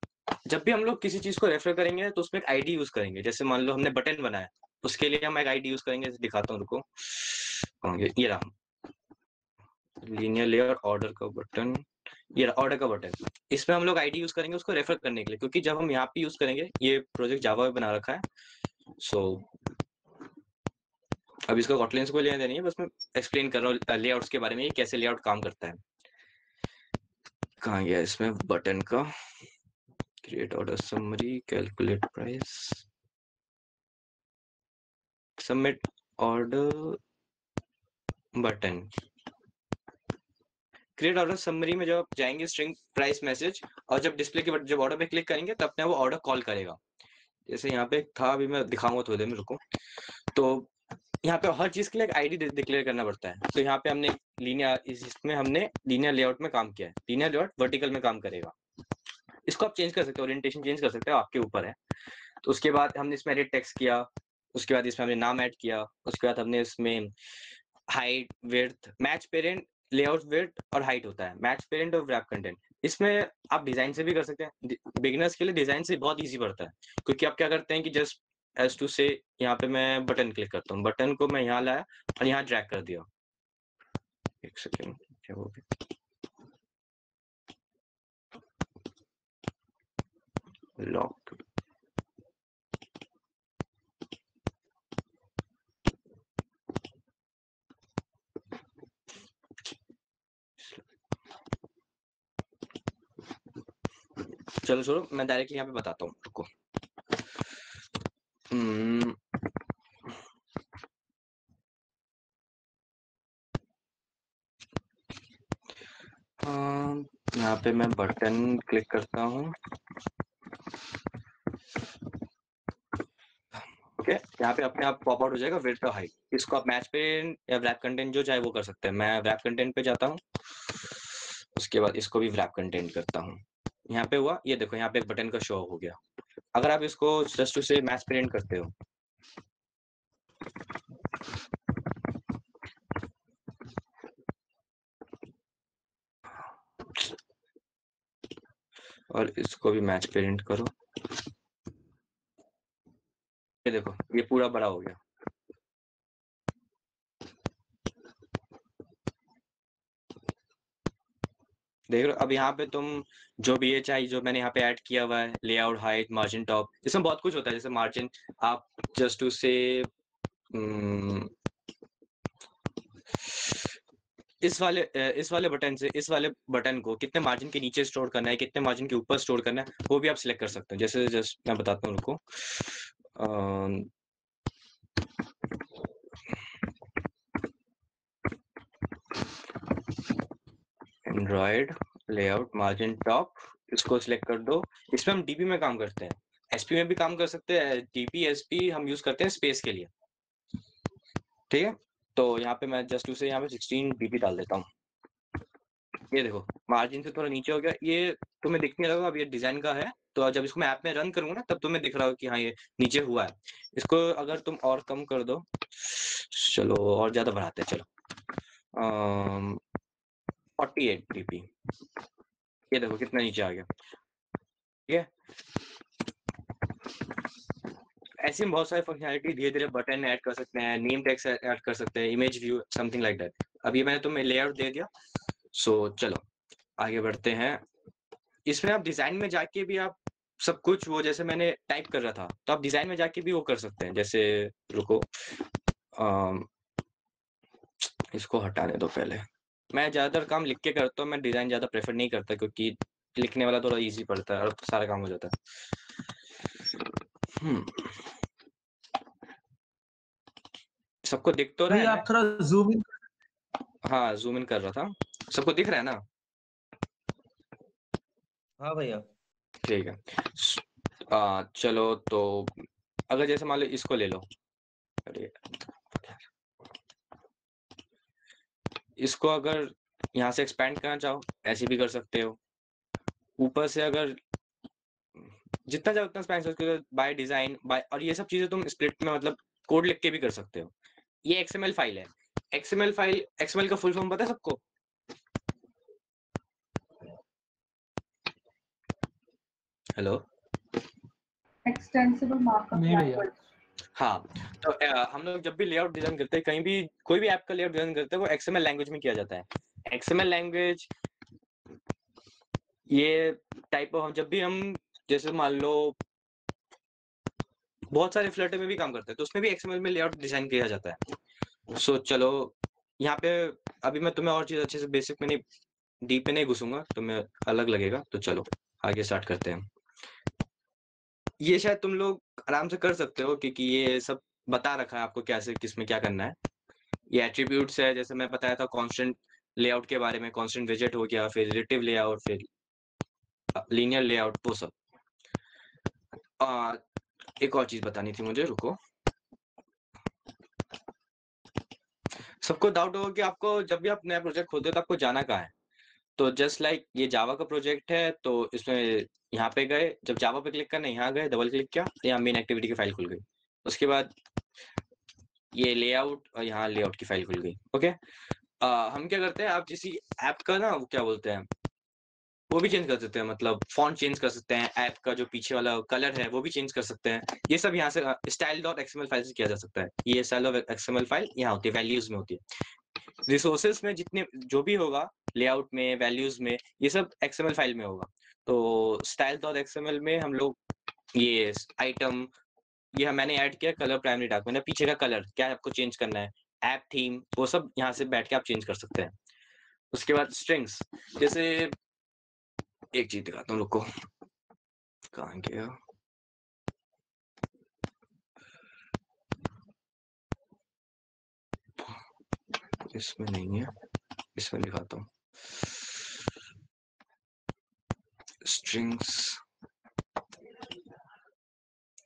जब भी हम लोग किसी चीज को रेफर करेंगे तो उसमें एक आईडी यूज करेंगे। जैसे मान लो हमने बटन बनाया, उसके लिए हम एक आईडी यूज करेंगे। दिखाता हूँ, रुको। ये रहा लीनियर लेयर ऑर्डर का बटन, ये रहा ऑर्डर का बटन। इसमें हम लोग आईडी यूज करेंगे उसको रेफर करने के लिए, क्योंकि जब हम यहाँ पे यूज करेंगे, ये प्रोजेक्ट जावा में बना रखा है। सो अब इसको कॉटलिन को लेने देनी है, बस मैं एक्सप्लेन कर रहा हूँ लेआउट्स के बारे में, ये कैसे लेआउट काम करता है। कहाँ गया इसमें बटन का, create order summary, calculate price, submit order button. Create order summary में जब आप जाएंगे स्ट्रिंग प्राइस मैसेज, और जब डिस्प्ले के जब ऑर्डर पे क्लिक करेंगे तब अपने वो ऑर्डर कॉल करेगा। जैसे यहाँ पे था, अभी मैं दिखाऊंगा थोड़ी देर में, रुको। तो यहाँ पे हर चीज के लिए एक आईडी डिक्लेयर करना पड़ता है। तो यहाँ पे हमने लीनियर, इसमें हमने लीनियर लेआउट में काम किया है। लीनियर लेआउट वर्टिकल में काम करेगा। इसको आप चेंज कर सकते हो, ओरिएंटेशन चेंज कर सकते हो, आपके ऊपर है। तो उसके बाद हमने इसमें एडिट टेक्स्ट किया, उसके बाद इसमें हमने नाम ऐड किया, उसके बाद हमने इसमें height, width, match parent, layout width और हाइट होता है, मैच पेरेंट और व्रैप कंटेंट। इसमें आप डिजाइन से भी कर सकते हैं। बिगिनर्स के लिए डिजाइन से बहुत इजी पड़ता है, क्योंकि आप क्या करते हैं कि जस्ट एज टू से यहाँ पे मैं बटन क्लिक करता हूँ, बटन को मैं यहाँ लाया और यहाँ ड्रैग कर दिया। एक सेकेंड, क्या हो गया, लॉक। चलो छोड़ो, मैं डायरेक्टली यहाँ पे बताता हूँ, रुको। यहाँ पे मैं बटन क्लिक करता हूँ। ओके, यहाँ पे अपने आप पॉप आउट हो जाएगा विड्थ और हाइट। इसको आप मैच पेरेंट या व्रैप कंटेंट जो चाहे वो कर सकते हैं। मैं व्रैप कंटेंट पे जाता हूँ, उसके बाद इसको भी व्रैप कंटेंट करता हूँ। यहाँ पे हुआ, ये देखो यहाँ पे एक बटन का शो हो गया। अगर आप इसको जस्ट टू से मैच पेरेंट करते हो, और इसको भी मैच पेरेंट करो, ये देखो ये पूरा बड़ा हो गया। देख लो, अब यहाँ पे तुम जो भी ये चाहिए, जो मैंने यहाँ पे ऐड किया हुआ है, लेआउट, हाइट, मार्जिन, टॉप, इसमें बहुत कुछ होता है। जैसे मार्जिन आप जस्ट टू से इस वाले बटन से इस वाले बटन को कितने मार्जिन के नीचे स्टोर करना है, कितने मार्जिन के ऊपर स्टोर करना है, वो भी आप सिलेक्ट कर सकते हैं। जैसे जस्ट मैं बताता हूँ, रुको। एंड्रॉइड लेआउट मार्जिन टॉप, इसको सिलेक्ट कर दो। इसमें हम डीपी में काम करते हैं, एसपी में भी काम कर सकते हैं। डीपी एसपी हम यूज करते हैं स्पेस के लिए, ठीक है। तो यहाँ पे मैं जस्ट उसे यहाँ पे 16 डीपी डाल देता हूँ। ये देखो मार्जिन से थोड़ा नीचे हो गया, ये तुम्हें दिखने लगा। अब ये डिजाइन का है, तो जब इसको मैं ऐप में रन करूंगा ना, तब तुम्हें दिख रहा हो कि हाँ ये नीचे हुआ है। इसको अगर तुम और कम कर दो, चलो और ज्यादा बढ़ाते हैं, चलो 48 डीपी, ये देखो कितना नीचे आ गया। ठीक है, ऐसे में बहुत सारे फंक्शनैलिटी धीरे धीरे बटन ऐड कर सकते हैं, नेम टेक्स्ट ऐड कर सकते हैं, image view, something like that. अभी मैंने तुम्हें लेआउट दे दिया। सो चलो आगे बढ़ते हैं। इसमें आप डिजाइन में जाके भी आप सब कुछ, वो जैसे मैंने टाइप कर रहा था, तो आप डिजाइन में जाके भी वो कर सकते हैं। जैसे रुको, इसको हटाने दो पहले। मैं ज्यादातर काम लिख के करता हूँ, मैं डिजाइन ज्यादा प्रेफर नहीं करता, क्योंकि लिखने वाला थोड़ा इजी पड़ता है और सारा काम हो जाता है। सबको दिख तो रहा है? आप थोड़ा जूम इन। हाँ जूम इन कर रहा था। सबको दिख रहा है ना? हाँ भैया। ठीक है। चलो तो अगर जैसे मान लो इसको ले लो, अरे इसको अगर यहाँ से एक्सपैंड करना चाहो ऐसे भी कर सकते हो। ऊपर से अगर जितना चाहो उतना एक्सपैंड कर सकते हो, बाय डिजाइन बाय, और ये सब चीजें तुम स्प्लिट में मतलब कोड लिख के भी कर सकते हो। ये एक्सएमएल फाइल है। एक्सएमएल फाइल, एक्सएमएल का फुल फॉर्म पता है सबको? हेलो। एक्सटेंसिबल मार्कअप नहीं भैया। लैंग्वेज। हाँ, तो हम लोग जब भी लेआउट डिजाइन करते हैं, कहीं भी कोई भी ऐप का लेआउट डिजाइन करते हैं, वो XML लैंग्वेज में किया जाता है। XML लैंग्वेज ये टाइप ऑफ, जब भी हम जैसे मान लो बहुत सारे फ्लटर में भी काम करते हैं, तो उसमें भी XML में लेआउट डिजाइन किया जाता है। सो चलो यहाँ पे अभी मैं तुम्हें और चीज अच्छे से बेसिक में नहीं, डीप में नहीं घुसूंगा, तुम्हें अलग लगेगा, तो चलो आगे स्टार्ट करते हैं। ये शायद तुम लोग आराम से कर सकते हो, क्योंकि ये सब बता रखा है आपको कैसे किसमें क्या करना है। ये एट्रीब्यूट्स है, जैसे मैं बताया था कांस्टेंट लेआउट के बारे में, कांस्टेंट विजेट हो गया, फिर रिलेटिव लेआउट, फिर लीनियर लेआउट, वो सब। एक और चीज बतानी थी मुझे, रुको। सबको डाउट होगा कि आपको जब भी आप नया प्रोजेक्ट खोलते हो तो आपको जाना कहाँ है। तो जस्ट लाइक ये जावा का प्रोजेक्ट है, तो इसमें यहाँ पे गए, जब जावा पे क्लिक करना, यहाँ गए, डबल क्लिक किया, यहाँ मेन एक्टिविटी की फाइल खुल गई। उसके बाद ये लेआउट और यहाँ लेआउट की फाइल खुल गई। ओके, हम क्या करते हैं, आप किसी ऐप का ना वो क्या बोलते हैं, वो भी चेंज कर सकते हैं, मतलब फॉन्ट चेंज कर सकते हैं, ऐप का जो पीछे वाला कलर है वो भी चेंज कर सकते हैं। ये सब यहाँ से style.xml फाइल से किया जा सकता है। ये style.xml फाइल यहाँ होती है, वैल्यूज में होती है। रिसोर्सेज में जितने जो भी होगा लेआउट में, वैल्यूज में, ये सब XML फाइल में होगा। तो style.xml में हम लोग ये आइटम, ये मैंने ऐड किया कलर प्राइमरी डार्क, मैंने पीछे का कलर क्या आपको चेंज करना है, ऐप थीम, वो सब यहाँ से बैठ के आप चेंज कर सकते हैं। उसके बाद स्ट्रिंग्स, जैसे एक चीज दिखाता हूँ, रुको, कहाँ गया, इसमें नहीं है, इसमें दिखाता हूँ। स्ट्रिंग्स,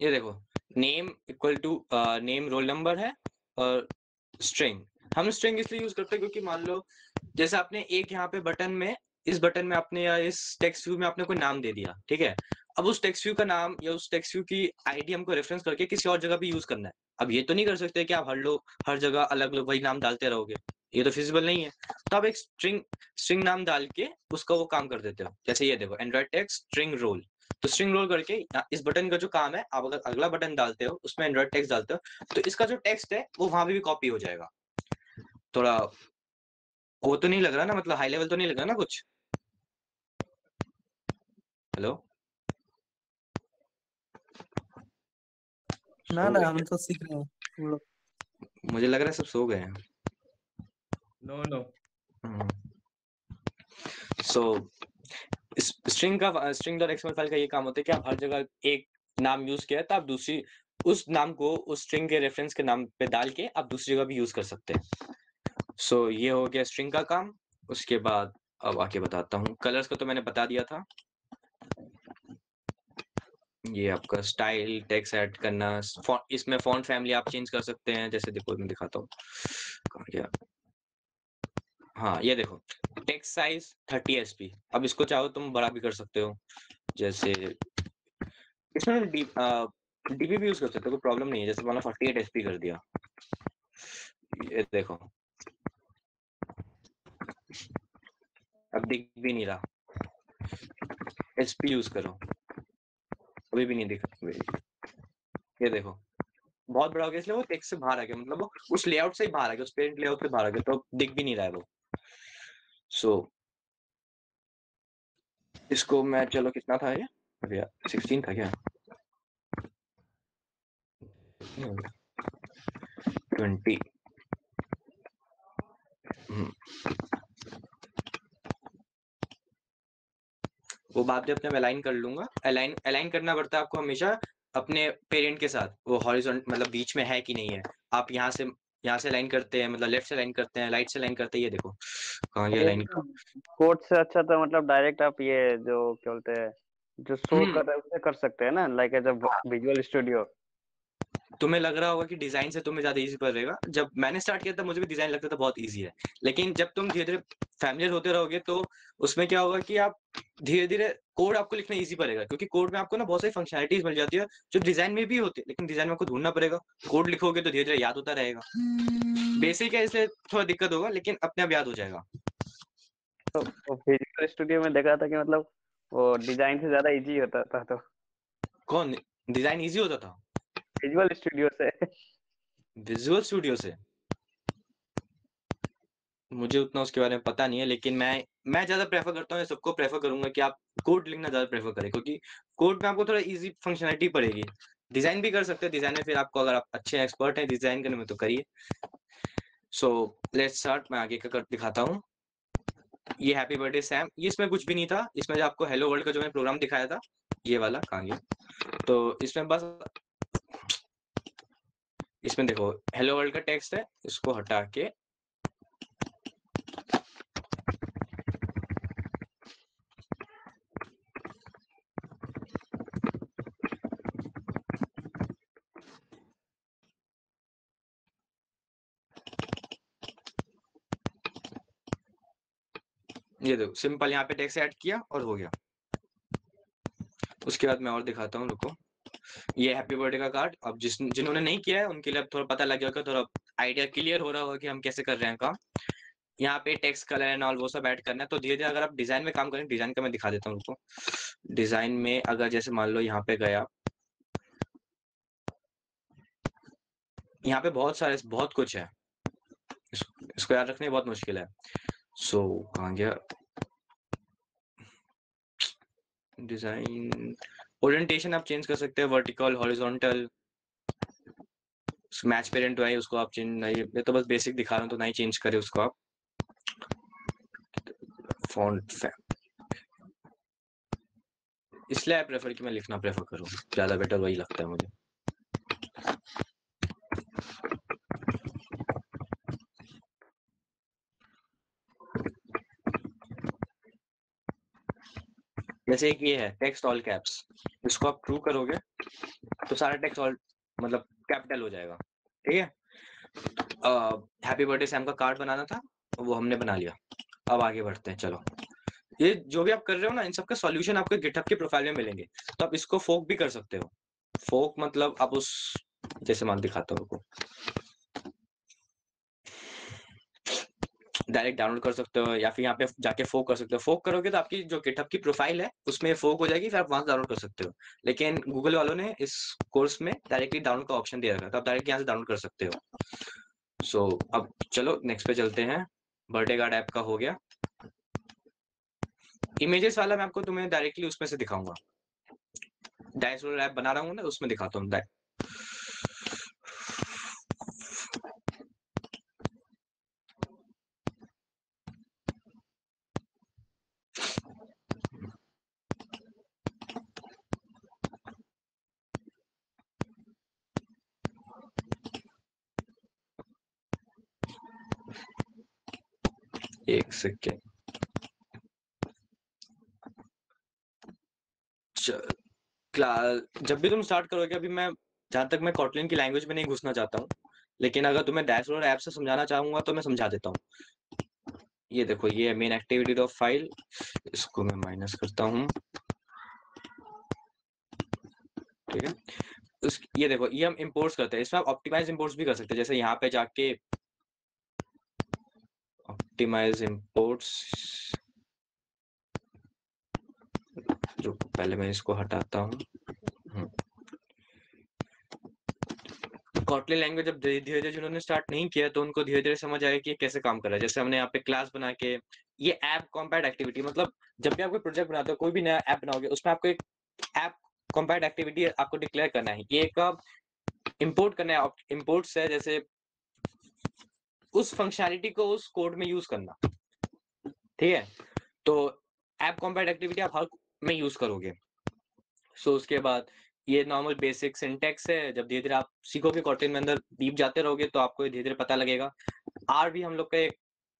ये देखो, name equal to name roll number है, और स्ट्रिंग हम स्ट्रिंग इसलिए यूज करते हैं क्योंकि मान लो जैसे आपने एक यहाँ पे बटन में, इस बटन में आपने या इस टेक्स्ट व्यू में आपने कोई नाम दे दिया, ठीक है। अब उस टेक्स्ट व्यू का नाम या उस टेक्स्ट व्यू की आईडी हमको रेफरेंस करके किसी और जगह भी यूज करना है। अब ये तो नहीं कर सकते कि आप हर जगह अलग अलग वही नाम डालते रहोगे, ये तो फिजिबल नहीं है। तो आप एक स्ट्रिंग नाम डाल के उसका वो काम कर देते हो। जैसे ये देखो, एंड्रॉइड टेक्स्ट स्ट्रिंग रोल, तो स्ट्रिंग रोल करके इस बटन का जो काम है, आप अगर अगला बटन डालते हो उसमें एंड्रॉइड टेक्स्ट डालते हो, तो इसका जो टेक्स्ट है वो वहां भी कॉपी हो जाएगा। थोड़ा वो तो नहीं लग रहा ना, मतलब हाई लेवल तो नहीं लग रहा ना कुछ। हेलो, ना ना, हम तो सीख रहे हैं हम लोग। मुझे लग रहा है सब सो गए हैं। No no. सो string.xml फाइल का ये काम होता है कि आप हर जगह एक नाम यूज किया है, तो आप दूसरी उस नाम को उस स्ट्रिंग के रेफरेंस के नाम पे डाल के आप दूसरी जगह भी यूज कर सकते हैं। सो ये हो गया स्ट्रिंग का काम। उसके बाद अब आके बताता हूँ, कलर्स का तो मैंने बता दिया था। ये आपका स्टाइल, टेक्स्ट ऐड करना, इसमें फॉन्ट फैमिली आप चेंज कर सकते हैं। जैसे देखो, मैं दिखाता हूँ, कहाँ गया, हाँ ये देखो, टेक्स्ट साइज 30 SP। अब इसको चाहो तुम बड़ा भी कर सकते हो, जैसे इसमें डीपी भी यूज कर सकते हो, कोई प्रॉब्लम नहीं है। जैसे मैंने 48 SP कर दिया, ये देखो अब दिख भी नहीं रहा। SP यूज करो, अभी भी नहीं दिख, ये देखो बहुत बड़ा हो गया, इसलिए वो टेक्स्ट से बाहर आ गया, मतलब वो उस लेआउट से ही बाहर आ गया, उस पेरेंट लेआउट से बाहर आ गया, तो दिख भी नहीं रहा है वो। सो इसको मैं, चलो कितना था ये, अभी 16 था क्या, 20। वो बात जब मैं अलाइन कर लूंगा, अलाइन करना पड़ता है आपको हमेशा अपने पेरेंट के साथ, वो हॉरिजॉन्टल मतलब बीच में है कि नहीं है। आप यहाँ से अलाइन करते हैं, मतलब लेफ्ट से अलाइन करते हैं, राइट से अलाइन करते हैं, ये देखो कहाँ ये अलाइन। कोड से अच्छा तो मतलब डायरेक्ट आप ये जो क्या बोलते हैं, जो शो कर रहे हैं उसे कर सकते हैं ना, like as a visual studio. तुम्हें लग रहा होगा कि डिजाइन से तुम्हें ज्यादा इजी पड़ेगा। जब मैंने स्टार्ट किया था मुझे भी डिजाइन लगता था बहुत इजी है, लेकिन जब तुम धीरे धीरे फैमिलियर होते रहोगे तो उसमें क्या होगा कि आप धीरे धीरे कोड आपको लिखना इजी पड़ेगा, क्योंकि कोड में आपको ना बहुत सारी फंक्शनलिटीज मिल जाती है जो डिजाइन में भी होती है, लेकिन डिजाइन में आपको ढूंढना पड़ेगा। कोड लिखोगे तो धीरे धीरे याद होता रहेगा। बेसिक है इसलिए थोड़ा दिक्कत होगा, लेकिन अपने आप याद हो जाएगा। तो विजुअल स्टूडियो में देखा था कि मतलब वो डिजाइन से ज्यादा इजी होता था तो कौन डिजाइन इजी होता था? विजुअल स्टूडियो से। विजुअल स्टूडियो से मुझे उतना उसके बारे में पता नहीं है, लेकिन मैं ज्यादा प्रेफर करता हूँ, सबको प्रेफर करूंगा कि आप कोड लिखना ज्यादा प्रेफर करें, क्योंकि कोड में आपको थोड़ा इजी फंक्शनलिटी पड़ेगी। डिजाइन भी कर सकते हैं, डिजाइन में फिर आपको अगर आप अच्छे एक्सपर्ट हैं डिजाइन करने में तो करिए। So let's start. मैं आगे का कर दिखाता हूँ। ये हैप्पी बर्थडे सैम, ये इसमें कुछ भी नहीं था। इसमें जो आपको हेलो वर्ल्ड का जो मैंने प्रोग्राम दिखाया था ये वाला कहाँ गया, तो इसमें बस इसमें देखो हेलो वर्ल्ड का टेक्स्ट है, इसको हटा के ये देखो सिंपल यहाँ पे टेक्स्ट ऐड किया और हो गया। उसके बाद मैं और दिखाता हूँ, रुको। ये हैप्पी बर्थडे का कार्ड, अब जिन्होंने नहीं किया है उनके लिए अब थोड़ा पता लग गया होगा, थोड़ा आइडिया क्लियर हो रहा होगा कि हम कैसे कर रहे हैं काम। यहाँ पे टेक्स्ट कलर एंड ऑल वो सब ऐड करना है। तो धीरे धीरे अगर आप डिजाइन में काम करें, डिजाइन का मैं दिखा देता हूँ रुको। डिजाइन में अगर जैसे मान लो यहाँ पे गया, यहाँ पे बहुत कुछ है, इसको याद रखने बहुत मुश्किल है। सो कहाँ गया डिजाइन, ओरिएंटेशन आप चेंज कर सकते हैं, वर्टिकल हॉरिजॉन्टल, मैच पेरेंट है उसको आप चेंज नहीं, मैं तो बस बेसिक दिखा रहा हूँ तो नहीं चेंज करे उसको आप। फॉन्ट इसलिए प्रेफर कि मैं लिखना प्रेफर करूँ, ज्यादा बेटर वही लगता है मुझे। जैसे एक ये है टेक्स्ट ऑल कैप्स, इसको आप ट्रू करोगे तो सारा टेक्स्ट ऑल मतलब कैपिटल हो जाएगा, ठीक है। हैप्पी बर्थडे सैम का कार्ड बनाना था, वो हमने बना लिया। अब आगे बढ़ते हैं, चलो। ये जो भी आप कर रहे हो ना, इन सब का सॉल्यूशन आपको गिटहब के प्रोफाइल में मिलेंगे, तो आप इसको फोक भी कर सकते हो। फोक मतलब आप उस जैसे मान दिखाता हूँ, डायरेक्ट डाउनलोड कर सकते हो या फिर यहाँ पे जाके फोक कर सकते हो। फोक करोगे तो आपकी जो गिटहब की प्रोफाइल है उसमें फोक हो जाएगी, फिर आप वहां से डाउनलोड कर सकते हो। लेकिन गूगल वालों ने इस कोर्स में डायरेक्टली डाउनलोड का ऑप्शन दिया रखा है, तो आप डायरेक्ट यहाँ से डाउनलोड कर सकते हो। सो अब चलो नेक्स्ट पे चलते हैं। बर्थडे कार्ड ऐप का हो गया। इमेजेस वाला मैं आपको तुम्हें डायरेक्टली उसमें से दिखाऊंगा। डाइस रोलर ऐप बना रहा हूँ ना, उसमें दिखाता हूँ। एक सेकेंड, जब भी तुम स्टार्ट करोगे, अभी मैं जहां तक मैं कॉटलिन की लैंग्वेज में नहीं घुसना चाहता हूँ, लेकिन अगर तुम्हें डैश रोलर ऐप से समझाना चाहूंगा तो मैं समझा देता हूँ। ये देखो, ये मेन एक्टिविटी ऑफ फाइल, इसको मैं माइनस करता हूँ, ठीक है। ये देखो, ये हम इंपोर्ट्स करते हैं, इसमें आप ऑप्टिमाइज इंपोर्ट्स भी कर सकते हैं। जैसे यहाँ पे जाके ऑप्टिमाइज इंपोर्ट्स, जो पहले मैं इसको हटाता हूँ। कॉटलिन लैंग्वेज जब धीरे धीरे जिन्होंने स्टार्ट नहीं किया तो उनको धीरे धीरे समझ आएगा कि ये कैसे काम कर रहा है। जैसे हमने यहाँ पे क्लास बना के, ये ऐप कॉम्पैक्ट एक्टिविटी, मतलब जब भी आप कोई प्रोजेक्ट बनाते हो, कोई भी नया ऐप बनाओगे, उसमें आपको एक ऐप कॉम्पैक्ट एक्टिविटी आपको डिक्लेयर करना है। ये एक इंपोर्ट करना है, इंपोर्ट्स है, जैसे उस फंक्शनैलिटी को उस कोड में यूज करना, ठीक है। तो ऐप कॉम्पैक्ट एक्टिविटी आप हर में यूज करोगे। सो उसके बाद ये नॉर्मल बेसिक सिंटेक्स है। जब धीरे धीरे आप सीखोगे, कॉटलिन में अंदर डीप जाते रहोगे तो आपको धीरे धीरे पता लगेगा। आर भी हम लोग का एक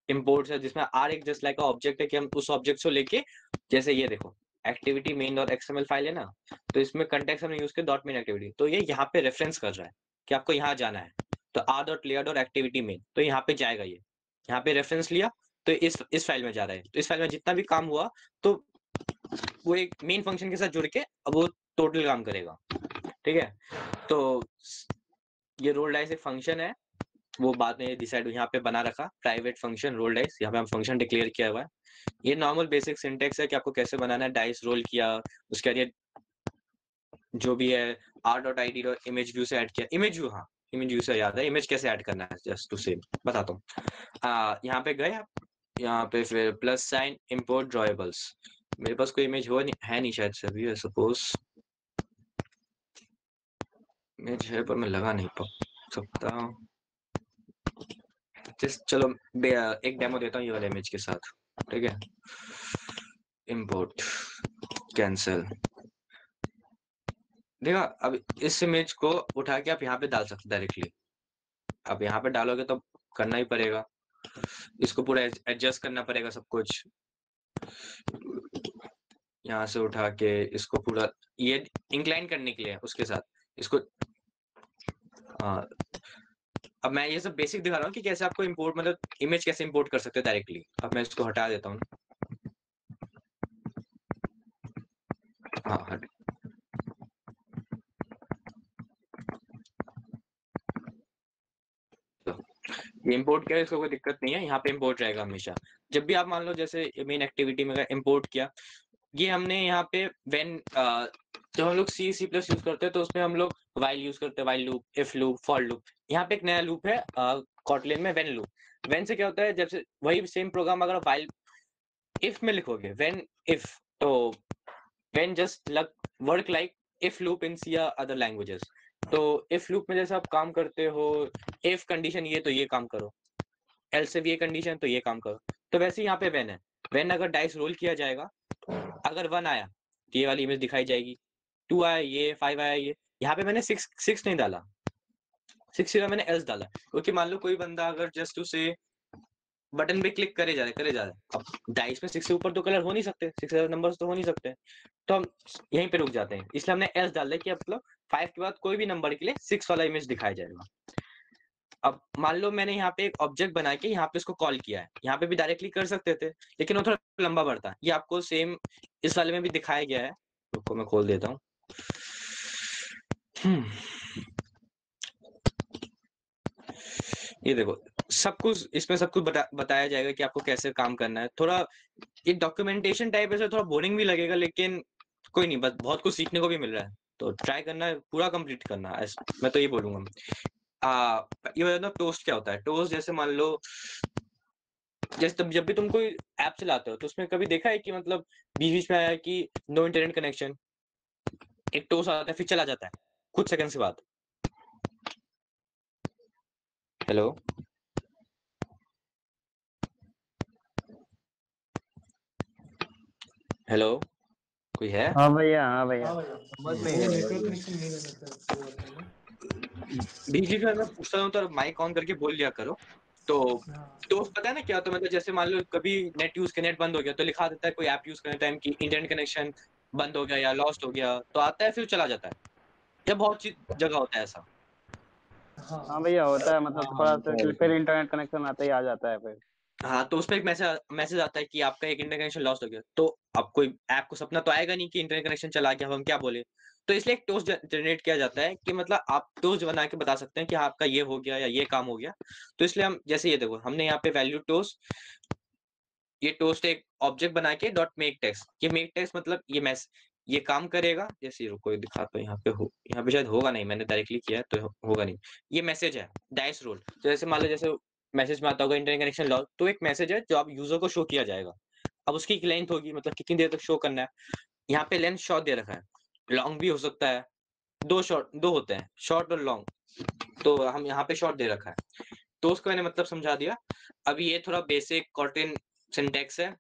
इंपोर्ट्स है, जिसमें आर एक जस्ट लाइक ऑब्जेक्ट है कि हम उस ऑब्जेक्ट को लेके, जैसे ये देखो activity main dot XML file है ना, तो इसमें कंटेक्स्ट हमने यूज किया डॉट मेन एक्टिविटी, तो ये यहाँ पे रेफरेंस कर रहा है कि आपको यहाँ जाना है। तो R dot layer dot activity main, तो यहाँ पे जाएगा, ये यहाँ पे रेफरेंस लिया तो इस फाइल में जा रहा है। तो इस फाइल में जितना भी काम हुआ तो वो एक मेन फंक्शन के साथ जुड़ के अब वो टोटल काम करेगा, ठीक है। तो ये रोल डाइस एक फंक्शन है, वो बाद में डिसाइड यहाँ पे बना रखा प्राइवेट फंक्शन रोल डाइस, यहाँ पे हम फंक्शन डिक्लेयर किया हुआ है। ये नॉर्मल बेसिक सिंटेक्स है कि आपको कैसे बनाना है। डाइस रोल किया, उसके बाद ये जो भी है r.id इमेज व्यू से ऐड किया। इमेज व्यू, हाँ इमेज व्यू से याद है, इमेज कैसे ऐड करना है जस्ट टू से बताता हूँ। यहाँ पे गए आप, यहाँ पे फिर प्लस साइन इंपोर्ट ड्रॉएबल्स। मेरे पास कोई इमेज है नहीं शायद से अभी, सपोज इमेज है पर मैं लगा नहीं सकता। चलो एक डेमो देता हूँ ये वाले इमेज के साथ, ठीक है। इंपोर्ट कैंसिल, देखा अब इस इमेज को उठा के आप यहाँ पे डाल सकते डायरेक्टली। अब यहाँ पे डालोगे तो करना ही पड़ेगा, इसको पूरा एडजस्ट करना पड़ेगा सब कुछ। यहाँ से उठा के इसको पूरा ये इंक्लाइन करने के लिए उसके साथ इसको अब मैं ये सब बेसिक दिखा रहा हूँ कि कैसे आपको इंपोर्ट मतलब इमेज कैसे इंपोर्ट कर सकते हैं डायरेक्टली। अब मैं इसको हटा देता हूँ। हाँ हट, ये इंपोर्ट किया, इसको कोई दिक्कत नहीं है, यहाँ पे इंपोर्ट रहेगा हमेशा। जब भी आप मान लो जैसे मेन एक्टिविटी में इंपोर्ट किया, ये हमने यहाँ पे व्हेन जब हम लोग सी प्लस यूज करते हैं तो उसमें हम लोग वाइल यूज करते हैं, while loop, if loop, for loop. यहाँ पे एक नया लूप है कॉटलिन में, व्हेन लूप। व्हेन से क्या होता है, जब से वही सेम प्रोग्राम अगर वाइल इफ में लिखोगे, व्हेन इफ, तो when just work like if loop in C other languages. तो इफ लूप में जैसे आप काम करते हो, इफ कंडीशन ये तो ये काम करो, एल्स इफ ये कंडीशन तो ये काम करो, तो वैसे यहाँ पे व्हेन है। व्हेन अगर डाइस रोल किया जाएगा, अगर 1 आया तो ये वाली इमेज दिखाई जाएगी, 2 आया ये, 5 आया ये। यहाँ पे मैंने 6 नहीं डाला, 6 जगह मैंने एल्स डाला, क्योंकि मान लो कोई बंदा अगर जस्ट उसे बटन पे क्लिक करे जा रहे, अब डाइस में 6 से ऊपर तो कलर हो नहीं सकते, 6 नंबर्स तो हो नहीं सकते, तो हम यहीं पे रुक जाते हैं। इसलिए हमने एल्स डाल दिया कि मतलब 5 के बाद कोई भी नंबर के लिए 6 वाला इमेज दिखाया जाएगा। अब मान लो मैंने यहाँ पे एक ऑब्जेक्ट बना के यहाँ पे इसको कॉल किया है, यहाँ पे भी डायरेक्टली कर सकते थे लेकिन वो थोड़ा लंबा बढ़ता है। ये आपको सेम इस वाले में भी दिखाया गया है, रुको मैं खोल देता हूँ। ये देखो सब कुछ इसमें सब कुछ बताया जाएगा कि आपको कैसे काम करना है। थोड़ा ये डॉक्यूमेंटेशन टाइप है, थोड़ा बोरिंग भी लगेगा लेकिन कोई नहीं, बस बहुत कुछ सीखने को भी मिल रहा है, तो ट्राई करना है, पूरा कंप्लीट करना है, मैं तो ये बोलूंगा। ये बताओ टोस्ट क्या होता है। टोस्ट जैसे मान लो जैसे जब भी तुम कोई ऐप चलाते हो तो उसमें कभी देखा है कि मतलब बीच में आया कि नो इंटरनेट कनेक्शन, एक टोस्ट आता है फिर चला जाता है कुछ सेकंड के बाद। हेलो हेलो कोई है? हाँ भैया, हाँ भैया। बीच में मैं पूछता हूँ तो माइक ऑन करके बोल लिया करो। तो पता है ना क्या होता है, मतलब जैसे मान लो कभी नेट बंद हो गया तो लिखा देता है कोई ऐप यूज करने टाइम की इंटरनेट कनेक्शन बंद हो गया या लॉस्ट हो गया, तो आता है फिर चला जाता है। या बहुत जगह होता है ऐसा। हाँ भैया होता है, मतलब थोड़ा सा फिर इंटरनेट कनेक्शन आता ही आ जाता है फिर। हाँ तो उसमें एक मैसेज आता है कि आपका एक इंटरनेट कनेक्शन लॉस्ट हो गया, तो अब कोई ऐप को सपना तो आएगा नहीं कि इंटरनेट कनेक्शन चला गया, हम क्या बोले। तो इसलिए एक टोस्ट जनरेट किया जाता है कि मतलब आप टोस्ट बना के बता सकते हैं कि आपका ये हो गया या ये काम हो गया। तो इसलिए हम जैसे ये देखो हमने यहाँ पे वैल्यू टोस्ट, ये टोस्ट एक ऑब्जेक्ट बना के डॉट मेक टेक्स्ट, ये मेक टेक्स्ट मतलब ये काम करेगा। जैसे रुको दिखाता हूँ, यहाँ पे शायद होगा नहीं, मैंने डायरेक्टली किया है तो होगा नहीं। ये मैसेज है डाइस रोल, तो जैसे मान लो जैसे मैसेज में आता होगा इंटरनेट कनेक्शन लॉस, तो एक मैसेज है जो आप यूजर को शो किया जाएगा। अब उसकी लेंथ होगी, मतलब कितनी देर तक शो करना है। यहाँ पे लेंथ शॉर्ट दे रखा है, लॉन्ग भी हो सकता है, दो होते हैं शॉर्ट और लॉन्ग, तो हम यहाँ पे शॉर्ट दे रखा है। तो उसको मैंने मतलब समझा दिया। अभी ये थोड़ा बेसिक कॉटलिन सिंटैक्स है,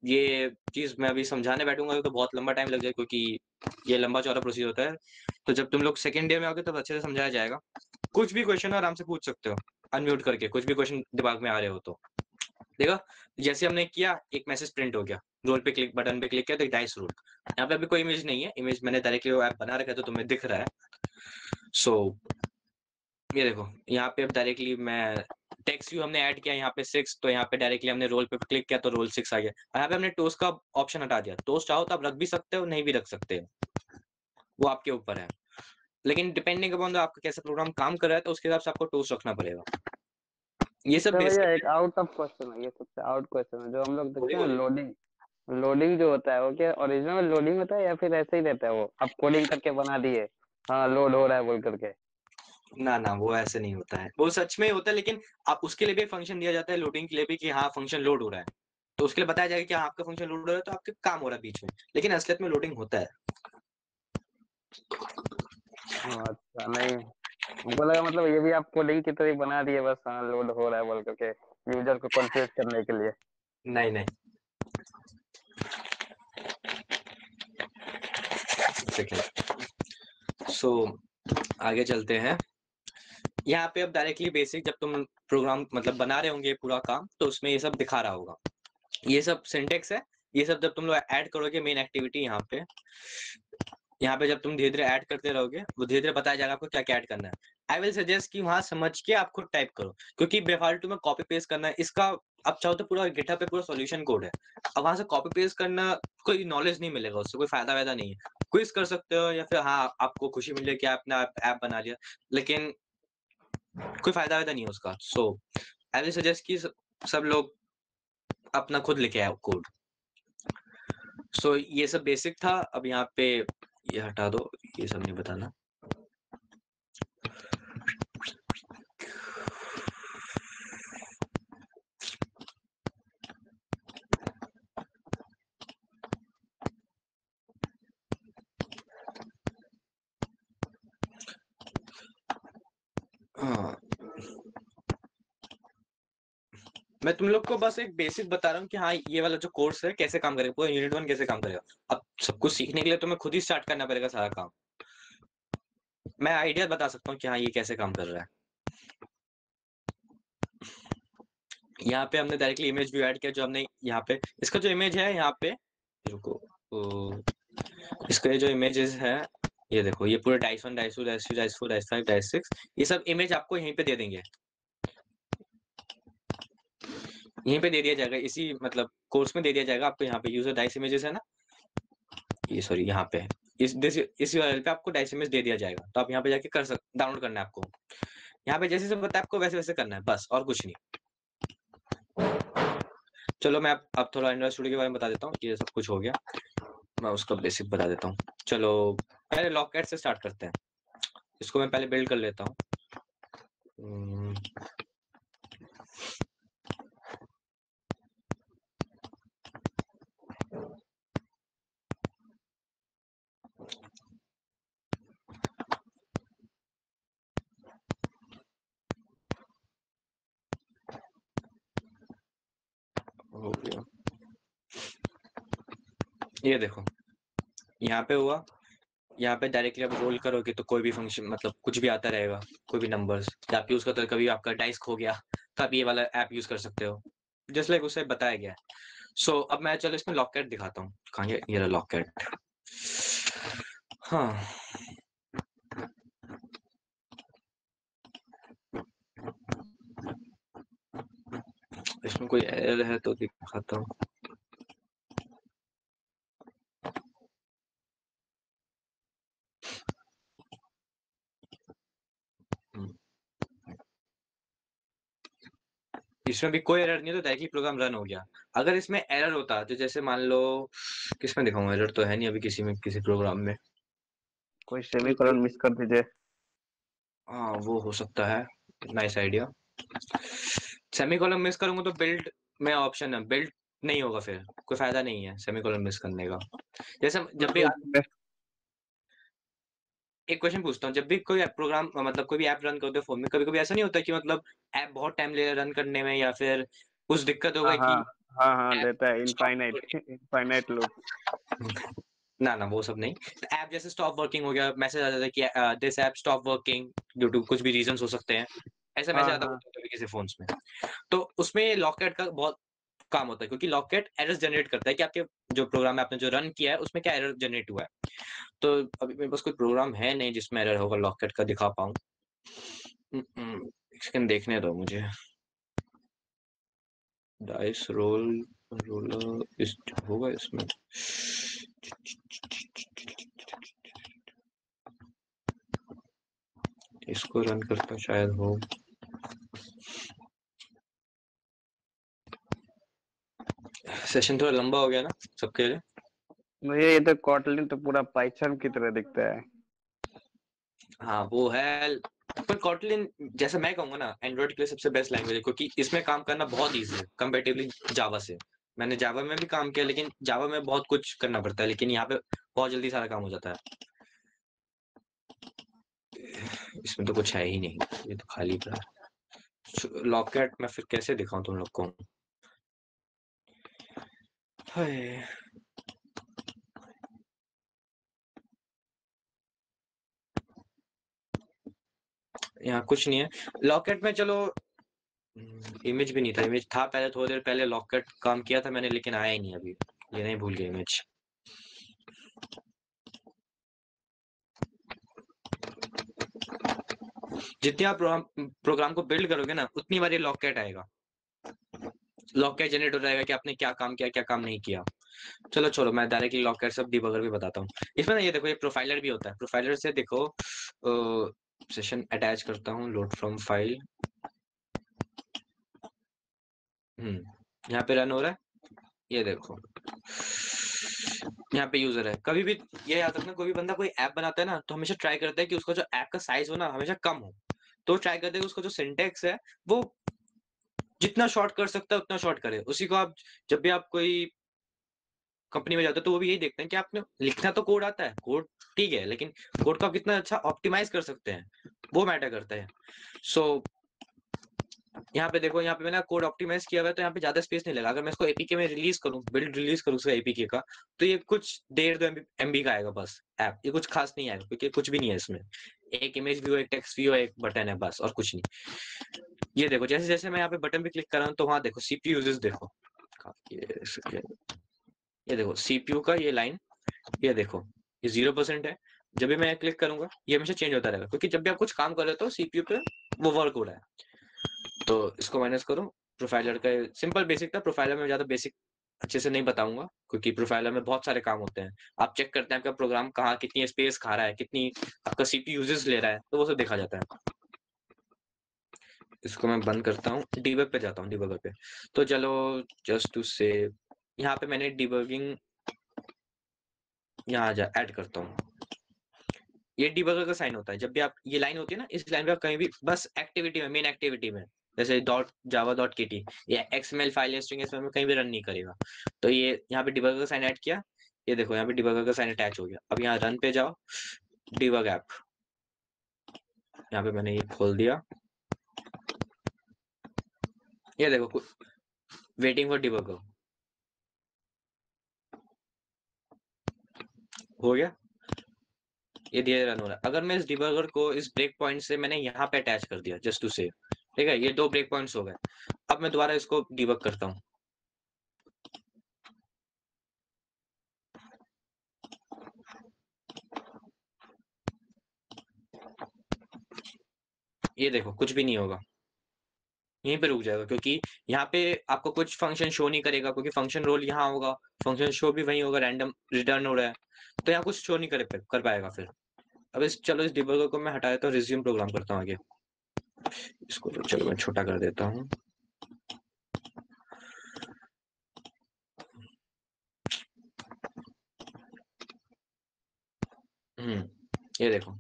ये चीज मैं अभी समझाने बैठूंगा तो बहुत लंबा टाइम लग जाए क्योंकि ये लंबा चौड़ा प्रोसीजर होता है। तो जब तुम लोग सेकेंड ईयर में आओगे तब अच्छे से समझाया जाएगा। कुछ भी क्वेश्चन आराम से पूछ सकते हो अनम्यूट करके, कुछ भी क्वेश्चन दिमाग में आ रहे हो तो। देखा जैसे हमने किया एक मैसेज प्रिंट हो गया, रोल पे क्लिक, बटन पे क्लिक किया तो डाइस रोल। यहाँ पे अभी कोई इमेज नहीं है, इमेज मैंने डायरेक्टली वो ऐप बना रखा है तो तुम्हें दिख रहा है। सो ये देखो यहाँ पे अब डायरेक्टली मैं टेक्स्ट व्यू हमने ऐड किया यहाँ पे 6, तो यहाँ पे डायरेक्टली हमने रोल पे क्लिक किया तो रोल 6 आ गया। यहाँ पे हमने टोस्ट का ऑप्शन हटा दिया। टोस्ट चाहो तो आप रख भी सकते हो, नहीं भी रख सकते हो, वो आपके ऊपर है, लेकिन डिपेंडिंग अपॉन आपका कैसा प्रोग्राम काम कर रहा है तो उसके हिसाब से आपको टोस्ट रखना पड़ेगा। ये सब तो भैया बेसिक एक आउट ऑफ क्वेश्चन है, ये सबसे आउट क्वेश्चन है जो हम लोग देखते हैं बोलिए। लोडिंग। लोडिंग जो होता है वो क्या ओरिजिनल में लोडिंग होता है या फिर ऐसे ही रहता है, वो आप कोडिंग करके बना दिए हाँ लोड हो रहा है बोल करके? ना ना वो ऐसे नहीं होता है, वो सच में होता है, लेकिन आप उसके लिए भी फंक्शन दिया जाता है लोडिंग के लिए भी कि हाँ फंक्शन लोड हो रहा है, तो उसके लिए बताया जाएगा कि हाँ आपका फंक्शन लोड हो रहा है तो आपके काम हो रहा है बीच में, लेकिन असलियत में लोडिंग होता है। अच्छा नहीं, हमको लगा मतलब ये भी आप कोडिंग की तरह ही बना दिए बस हाँ लोड हो रहा है बोल करके यूजर को कंफ्यूज करने के लिए। नहीं नहीं, सो आगे चलते हैं। यहाँ पे अब डायरेक्टली बेसिक जब तुम प्रोग्राम मतलब बना रहे होंगे पूरा काम, तो उसमें ये सब दिखा रहा होगा, ये सब सिंटेक्स है। ये सब जब तुम लोग ऐड करोगे मेन एक्टिविटी यहाँ पे जब तुम धीरे धीरे ऐड करते रहोगे वो धीरे धीरे बताया जाएगा आपको क्या क्या ऐड करना है। आई विल सजेस्ट कि वहां समझ के आप खुद टाइप करो, क्योंकि बेफालतू में कॉपी पेस्ट करना है इसका, अब चाहो तो पूरा गिटहब पे पूरा सॉल्यूशन कोड है, अब वहां से कॉपी पेस्ट करना कोई नॉलेज नहीं मिलेगा, उससे कोई फायदा वायदा नहीं है। क्विज कर सकते हो या फिर हाँ आपको खुशी मिल जाए कि आपने ऐप बना लिया, लेकिन कोई फायदा वायदा नहीं है उसका। सो आई विल सजेस्ट कि सब लोग अपना खुद लिखे आओ कोड। सो ये सब बेसिक था। अब यहाँ पे ये हटा दो, ये सब नहीं बताना। हाँ मैं तुम लोग को बस एक बेसिक बता रहा हूँ कि हाँ ये वाला जो कोर्स है कैसे काम करेगा, पूरा यूनिट 1 कैसे काम करेगा। अब सब कुछ सीखने के लिए तुम्हें खुद ही स्टार्ट करना पड़ेगा सारा काम। मैं आइडिया बता सकता हूँ कि हाँ ये कैसे काम कर रहा है। यहाँ पे हमने डायरेक्टली इमेज व्यू ऐड किया, जो हमने यहाँ पे इसका जो इमेज है यहाँ पे, रुको इसका ये जो इमेजेस है ये देखो, ये पूरे dice 1 dice 2 dice 3 dice 4 dice 5 dice 6 ये सब इमेज आपको यहीं पे दे देंगे, यहीं पे दे दिया जाएगा, इसी मतलब कोर्स में दे दिया जाएगा आपको। यहाँ पे यूजर डाइस इमेजेस है ना, ये सॉरी यहाँ पे इस URL पे आपको डाइस इमेज दे दिया जाएगा, तो आप यहाँ पे जाके डाउनलोड करना है आपको। यहाँ पे जैसे से बताया आपको वैसे वैसे करना है बस, और कुछ नहीं। चलो मैं अब थोड़ा एंड्रॉइड स्टूडियो के बारे में बता देता हूँ। ये सब कुछ हो गया, मैं उसका बेसिक बता देता हूँ। चलो पहले लॉकैट से स्टार्ट करते हैं, इसको मैं पहले बिल्ड कर लेता हूँ। हो गया, ये देखो यहाँ पे हुआ। यहाँ पे डायरेक्टली आप रोल करोगे तो कोई भी फंक्शन मतलब कुछ भी आता रहेगा, कोई भी नंबर्स आप यूज करते हो। कभी आपका डाइस खो गया तो आप ये वाला ऐप यूज कर सकते हो, जस्ट लाइक उसे बताया गया है। सो अब मैं चलो इसमें लॉकैट दिखाता हूँ, कहाँ गया ये लॉकैट। हाँ इसमें कोई एरर है तो दिखाता हूँ। इसमें भी कोई एरर नहीं है तो डायरेक्टली प्रोग्राम रन हो गया। अगर इसमें एरर होता तो जैसे मान लो किसमें दिखाऊं, एरर तो है नहीं अभी किसी में, किसी प्रोग्राम में। कोई सेमीकोलन मिस कर दीजिए। हाँ वो हो सकता है, नाइस आइडिया। सेमीकोलन मिस करूंगा तो बिल्ड में ऑप्शन है, बिल्ड नहीं होगा, फिर कोई फायदा नहीं है सेमीकोलन मिस करने का। जैसे जब भी एक क्वेश्चन पूछता हूँ, जब भी कोई प्रोग्राम मतलब कोई भी ऐप रन करते हो फोन में, कभी कभी ऐसा नहीं होता कि मतलब ऐप बहुत टाइम ले रन करने में, या फिर कुछ दिक्कत हो हाँ गई हाँ कि हाँ हाँ ऐप देता है स्टॉप। Infinite loop. ना ना वो सब नहीं, ऐप जैसे स्टॉप वर्किंग हो गया, मैसेज आ जाता है कि this app stop working due to कुछ भी रीजंस हो सकते हैं, ऐसा मैसेज हाँ आता हाँ है कभी किसी फोन्स में। तो उसमें लॉकैट का बहुत काम होता है, क्योंकि लॉकैट एरर्स जनरेट करता है कि आपके जो प्रोग्राम है आपने जो रन किया है उसमें क्या एरर जनरेट हुआ है। तो अभी मेरे पास कोई प्रोग्राम है नहीं जिसमें एरर होगा लॉकैट का दिखा पाऊँ। एक सेकंड देखने दो मुझे। डाइस रोल रोलर इस होगा इसमें। इसको रन करता शायद हो। सेशन थोड़ा लंबा हो गया ना सबके लिए। मुझे ये तो कॉटलिन तो पूरा पाइथन की तरह दिखता है। हाँ वो है, पर कॉटलिन जैसा मैं कहूंगा ना एंड्रॉइड के लिए सबसे बेस्ट लैंग्वेज है, क्योंकि इसमें काम करना बहुत ईजी है कंपेरेटिवली जावा से। मैंने जावा में भी काम किया, लेकिन जावा में बहुत कुछ करना पड़ता है, लेकिन यहाँ पे बहुत जल्दी सारा काम हो जाता है। इसमें तो कुछ है ही नहीं, ये तो खाली पड़ा है। लॉकेट मैं फिर कैसे दिखाऊं तुम लोग को? हाय, यहाँ कुछ नहीं है लॉकेट में। चलो इमेज भी नहीं था, इमेज था पहले, थोड़ी देर पहले लॉकेट काम किया था मैंने, लेकिन आया ही नहीं अभी, ये नहीं भूल गया इमेज। जितने आप प्रोग्राम को बिल्ड करोगे ना, उतनी बार ये लॉकेट आएगा, लॉकेट जनरेट हो जाएगा कि आपने क्या काम किया क्या काम नहीं किया। चलो छोड़ो, मैं डायरेक्टली लॉकेट सब डिबगर भी बताता हूँ। इसमें ना ये देखो, ये प्रोफाइलर भी होता है। प्रोफाइलर से देखो सेशन अटैच करता हूँ, लोड फ्रॉम फाइल। यहाँ पे रन हो रहा है, ये देखो यहाँ पे यूजर है। कभी भी ये याद रखना, कोई भी बंदा कोई ऐप बनाता है ना, तो हमेशा ट्राई करता है कि उसका जो ऐप का साइज हो ना हमेशा कम हो। तो ट्राई करते हैं उसका जो सिंटेक्स है वो जितना शॉर्ट कर सकता है उतना शॉर्ट करे। उसी को आप जब भी आप कोई कंपनी में जाते हो तो वो भी यही देखते हैं कि आपने लिखना तो कोड आता है, कोड ठीक है, लेकिन कोड को आप कितना अच्छा ऑप्टिमाइज कर सकते हैं वो मैटर करता है। सो यहाँ पे देखो, यहाँ पे मैंने कोड ऑप्टिमाइज किया हुआ है, तो यहाँ पे ज्यादा स्पेस नहीं लगा। अगर मैं इसको एपीके में रिलीज करूँ, बिल्ड रिलीज करूँ उसका एपीके का, तो ये कुछ 1.5-2 MB का आएगा बस ऐप। ये कुछ खास नहीं आएगा, क्योंकि कुछ भी नहीं है इसमें। एक इमेज व्यू, एक टेक्स्ट व्यू, एक बटन है बस, और कुछ नहीं। ये देखो, जैसे जैसे मैं यहाँ पे बटन पे क्लिक कर रहा हूँ तो वहां देखो सीपीयू यूजेस देखो, ये देखो सीपीयू का ये लाइन, ये देखो ये 0% है। जब भी मैं क्लिक करूंगा ये हमेशा चेंज होता रहेगा, क्योंकि जब भी आप कुछ काम कर रहे हो तो सीपीयू पे वो वर्क हो रहा है। तो इसको माइनस करो। प्रोफाइलर का सिंपल बेसिक था, प्रोफाइलर में ज्यादा बेसिक अच्छे से नहीं बताऊंगा, क्योंकि प्रोफाइलर में बहुत सारे काम होते हैं। आप चेक करते हैं आपका प्रोग्राम कहाँ कितनी स्पेस खा रहा है, कितनी आपका सीपीयू यूजेस ले रहा है, तो वो सब देखा जाता है। इसको मैं बंद करता हूँ, डिबग पे जाता हूँ, डिबगर पे। तो चलो जस्ट टू सेव, यहाँ पे मैंने डिबगिंग यहाँ जा ऐड करता हूँ। ये डिबगर का साइन होता है। जब भी आप ये लाइन होती है ना, इस लाइन पे आप कहीं भी बस एक्टिविटी में, मेन एक्टिविटी में, जैसे .java.kt या XML फाइल स्ट्रिंग, इसमें मैं कहीं भी रन नहीं करेगा। तो ये यहाँ पे डिबगर का साइन ऐड किया, ये देखो यहाँ पे डिबगर का साइन अटैच हो गया। अब यहाँ रन पे जाओ, डिबग ऐप, यहाँ पे मैंने ये खोल दिया, ये देखो वेटिंग फॉर डिबगर हो गया, ये धीरे रन हो रहा है। अगर मैं इस डिबगर को इस ब्रेक पॉइंट से मैंने यहाँ पे अटैच कर दिया जस्ट टू सेव, ठीक है, ये 2 ब्रेक पॉइंट्स हो गए। अब मैं दोबारा इसको डिबग करता हूँ, ये देखो कुछ भी नहीं होगा, यहीं पे रुक जाएगा, क्योंकि यहाँ पे आपको कुछ फंक्शन शो नहीं करेगा, क्योंकि फंक्शन रोल यहाँ होगा, फंक्शन शो भी वहीं होगा, रैंडम रिटर्न हो रहा है, तो यहाँ कुछ शो नहीं कर पाएगा फिर। अब चलो इस डिबगर को मैं हटा देता हूँ, रिज्यूम प्रोग्राम करता हूँ आगे। इसको चलो मैं छोटा कर देता हूँ। ये देखो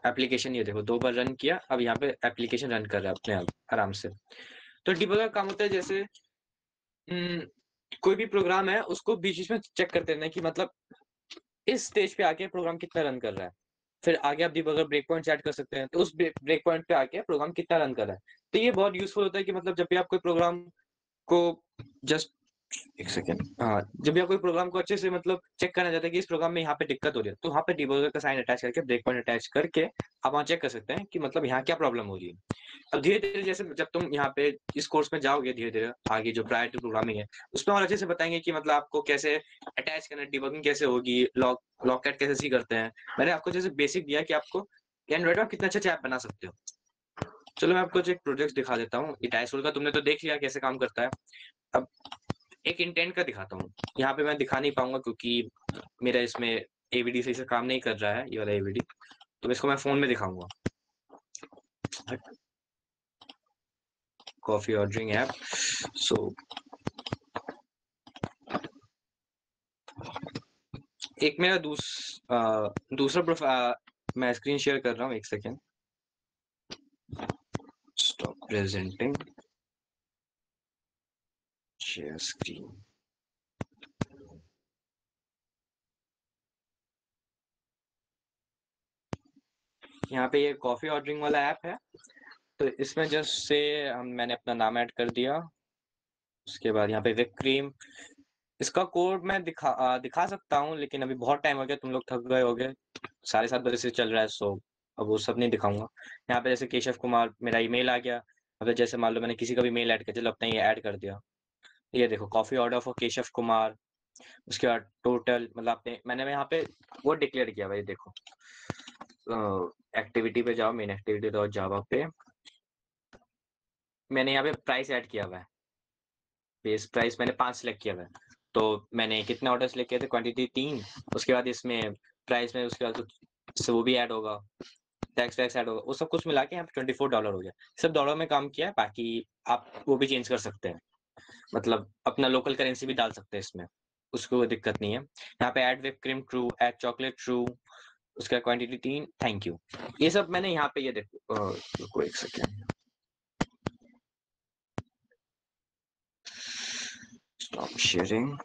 एप्लीकेशन, ये देखो 2 बार रन किया, अब यहाँ पे एप्लीकेशन रन कर रहा है अपने आप आराम से। तो डिबगर काम होता है जैसे कोई भी प्रोग्राम है उसको बीच बीच में चेक करते रहना कि मतलब इस स्टेज पे आके प्रोग्राम कितना रन कर रहा है। फिर आगे आप डिबगर ब्रेक पॉइंट ऐड कर सकते हैं, तो उस ब्रेक पॉइंट पे आके प्रोग्राम कितना रन कर रहा है। तो ये बहुत यूजफुल होता है कि मतलब जब भी आप कोई प्रोग्राम को जस्ट एक सेकेंड, हाँ, जब भी आप कोई प्रोग्राम को अच्छे से मतलब चेक करना चाहते हैं कि इस प्रोग्राम में यहाँ पे दिक्कत हो रही है, तो वहाँ पे डिबगर का साइन अटैच करके, ब्रेक पॉइंट अटैच करके आप वहाँ चेक कर सकते हैं कि मतलब यहाँ क्या प्रॉब्लम हो रही है। अब धीरे धीरे जैसे जब तुम यहाँ पे इस कोर्स में जाओगे, धीरे धीरे आगे जो प्रायर टू प्रोग्रामिंग है उसमें और अच्छे से बताएंगे कि मतलब आपको कैसे अटैच करना, डिबगिंग कैसे होगी, लॉकेट कैसे सी करते हैं। मैंने आपको जैसे बेसिक दिया कि आपको एंड्रॉइड में कितना अच्छा ऐप बना सकते हो। चलो मैं आपको एक प्रोजेक्ट दिखा देता हूँ। डाइस रोल का तुमने तो देख लिया कैसे काम करता है, अब एक इंटेंट का दिखाता हूँ। यहाँ पे मैं दिखा नहीं पाऊंगा क्योंकि मेरा इसमें एवीडी सही से काम नहीं कर रहा है, ये वाला एवीडी, तो इसको मैं फोन में दिखाऊंगा। कॉफी ऑर्डरिंग ऐप, सो एक मेरा दूसरा प्रोफाइल मैं स्क्रीन शेयर कर रहा हूँ, एक second. Stop presenting, share screen. यहाँ पे ये कॉफी ऑर्डरिंग वाला ऐप है, तो इसमें जस्ट से मैंने अपना नाम ऐड कर दिया। उसके बाद यहाँ पे विप क्रीम, इसका कोड मैं दिखा सकता हूँ, लेकिन अभी बहुत टाइम हो गया, तुम लोग थक गए होगे, 7:30 से चल रहा है, सो अब वो सब नहीं दिखाऊंगा। यहाँ पे जैसे केशव कुमार मेरा ईमेल आ गया, अब जैसे मान लो मैंने किसी का भी मेल ऐड किया, चलो अपना ये ऐड कर दिया। ये देखो coffee order for Keshav Kumar. उसके बाद टोटल मतलब मैंने यहाँ पे वो डिक्लेयर किया भाई, देखो एक्टिविटी पे जाओ, मेन एक्टिविटी तो जावा पे मैंने यहाँ पे प्राइस ऐड किया हुआ है, बेस प्राइस मैंने 5 सिलेक्ट किया हुआ है। तो मैंने कितने ऑर्डर सिलेक्ट किए थे, क्वांटिटी 3। उसके बाद इसमें प्राइस में उसके बाद कुछ वो भी ऐड होगा, टैक्स वैक्स ऐड होगा, वो सब कुछ मिला के यहाँ पे $24 हो गया। सब डॉलर में काम किया है, बाकी आप वो भी चेंज कर सकते हैं, मतलब अपना लोकल करेंसी भी डाल सकते हैं इसमें, उसको कोई दिक्कत नहीं है। यहाँ पे add whip cream true, add chocolate true, उसका क्वांटिटी 3, थैंक यू। ये सब मैंने यहाँ पे ये देखो, रुको एक सेकेंड, स्टॉप शेयरिंग।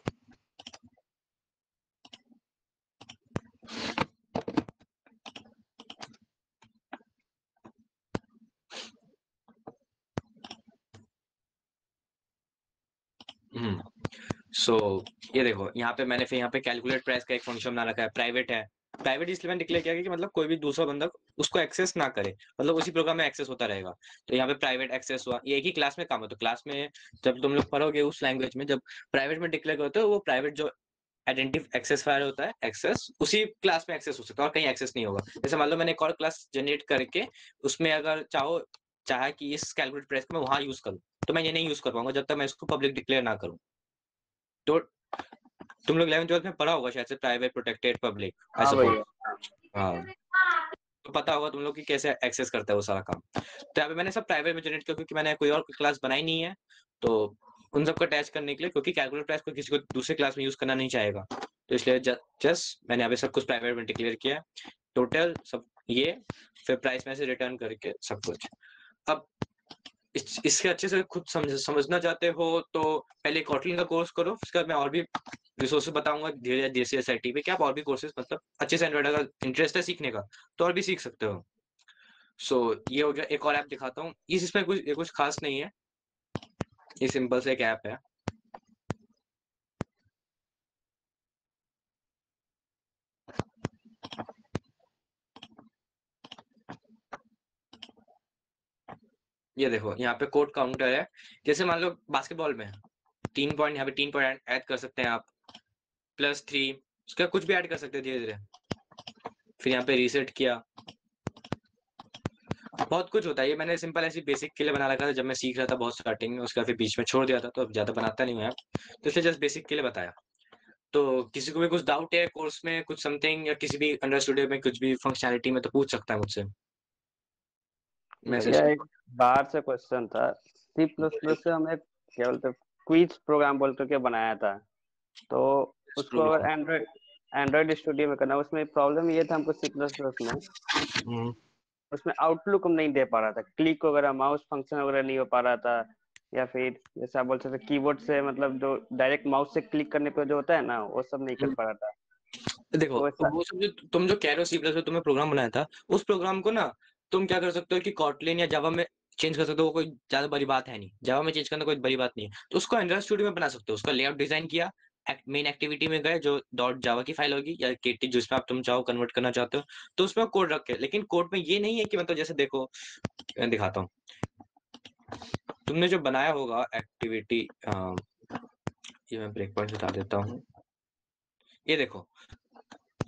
सो ये देखो यहाँ पे मैंने फिर यहाँ पे कैलकुलेट प्राइस का एक फंक्शन बना रखा है, प्राइवेट है। प्राइवेट इसलिए मैंने डिक्लेयर किया कि मतलब कोई भी दूसरा बंदा उसको एक्सेस ना करे, मतलब उसी प्रोग्राम में एक्सेस होता रहेगा। तो यहाँ पे प्राइवेट एक्सेस हुआ, ये एक ही क्लास में काम हो, तो क्लास में जब तुम लोग पढ़ोगे उस लैंग्वेज में, जब प्राइवेट में डिक्लेयर करते हो, वो प्राइवेट जो आइडेंटिटी एक्सेस फायर होता है, एक्सेस उसी क्लास में एक्सेस हो सकता है और कहीं एक्सेस नहीं होगा। जैसे मान लो मैंने एक और क्लास जनरेट करके उसमें अगर चाहा कि इस कैलकुलेट प्राइस को मैं वहां यूज करूँ, तो मैं ये नहीं यूज कर पाऊंगा जब तक मैं इसको पब्लिक डिक्लेयर ना करूँ। तो तुम लोग 11th-12th में पढ़ा होगा शायद से, प्राइवेट, प्रोटेक्टेड, पब्लिक, हाँ भैया। हाँ, तो पता होगा तुम लोग कि कैसे एक्सेस करता है वो सारा काम। तो यहाँ पे मैंने सब प्राइवेट में जनरेट किया, क्योंकि मैंने कोई और क्लास बनाई नहीं है, तो उन सबको अटैच करने के लिए, क्योंकि कैलकुलेट प्राइस को किसी को दूसरे क्लास में यूज करना नहीं चाहेगा, तो इसलिए जस्ट मैंने यहाँ पे सब कुछ प्राइवेट में डिक्लेयर किया है, टोटल सब ये, फिर प्राइस में से रिटर्न करके सब कुछ। अब इसके अच्छे से खुद समझना चाहते हो तो पहले कॉटलिन का कोर्स करो, उसके बाद मैं और भी रिसोर्सेज बताऊंगा धीरे धीरे DCSIT पे, क्या आप और भी कोर्सेज मतलब अच्छे से एंड्रॉइड अगर इंटरेस्ट है सीखने का तो और भी सीख सकते हो। सो ये हो गया। एक और ऐप दिखाता हूँ, इसमें कुछ खास नहीं है, ये सिंपल से एक ऐप है। ये देखो यहाँ पे कोड काउंटर है, जैसे मान लो बास्केटबॉल में 3 पॉइंट, यहाँ पे 3 पॉइंट ऐड कर सकते हैं आप, +3, उसका कुछ भी ऐड कर सकते हैं धीरे धीरे। फिर यहाँ पे रीसेट किया, बहुत कुछ होता है। ये मैंने सिंपल ऐसी बेसिक के लिए बना रखा था जब मैं सीख रहा था बहुत स्टार्टिंग में, उसका फिर बीच में छोड़ दिया था, तो अब ज्यादा बनाता नहीं हूँ ऐप, तो इसलिए जस्ट बेसिक के लिए बताया। तो किसी को भी कुछ डाउट है कोर्स में कुछ समथिंग, या किसी भी अंडर स्टूडियो में कुछ भी फंक्शनैलिटी में, तो पूछ सकता है मुझसे। भैया एक बाहर से क्वेश्चन था, C++ से हम एक क्या बोलते हैं क्विज प्रोग्राम बोल करके बनाया था, तो उसको अगर एंड्रॉइड स्टूडियो में करना, उसमें प्रॉब्लम ये था हमको C++ में उसमें आउटलुक हम नहीं दे पा रहा था, क्लिक वगैरह माउस फंक्शन वगैरह नहीं हो पा रहा था, या फिर जैसे आप बोल सकते कीबोर्ड से मतलब जो डायरेक्ट माउस से क्लिक करने पे जो होता है ना, वो सब नहीं कर पा रहा था। देखो वो सब जो तुम जो कह रहे हो C++ में तुमने प्रोग्राम बनाया था, उस प्रोग्राम को ना तुम क्या कर सकते हो कि कॉटलिन या जावा में चेंज कर सकते हो, कोई ज्यादा बड़ी बात है नहीं, जावा में चेंज करना कोई बड़ी बात नहीं है। तो उसको एंड्रॉइड स्टूडियो में बना सकते हो, उसका लेआउट डिजाइन किया, मेन एक्टिविटी में गए, जो .java की फाइल होगी या KT जिसमें आप तुम चाहो कन्वर्ट करना चाहते हो, तो उसमें कोड रखे। लेकिन कोड में ये नहीं है कि मतलब जैसे देखो मैं दिखाता हूँ, तुमने जो बनाया होगा एक्टिविटी, ये मैं ब्रेक पॉइंट बता देता हूँ। ये देखो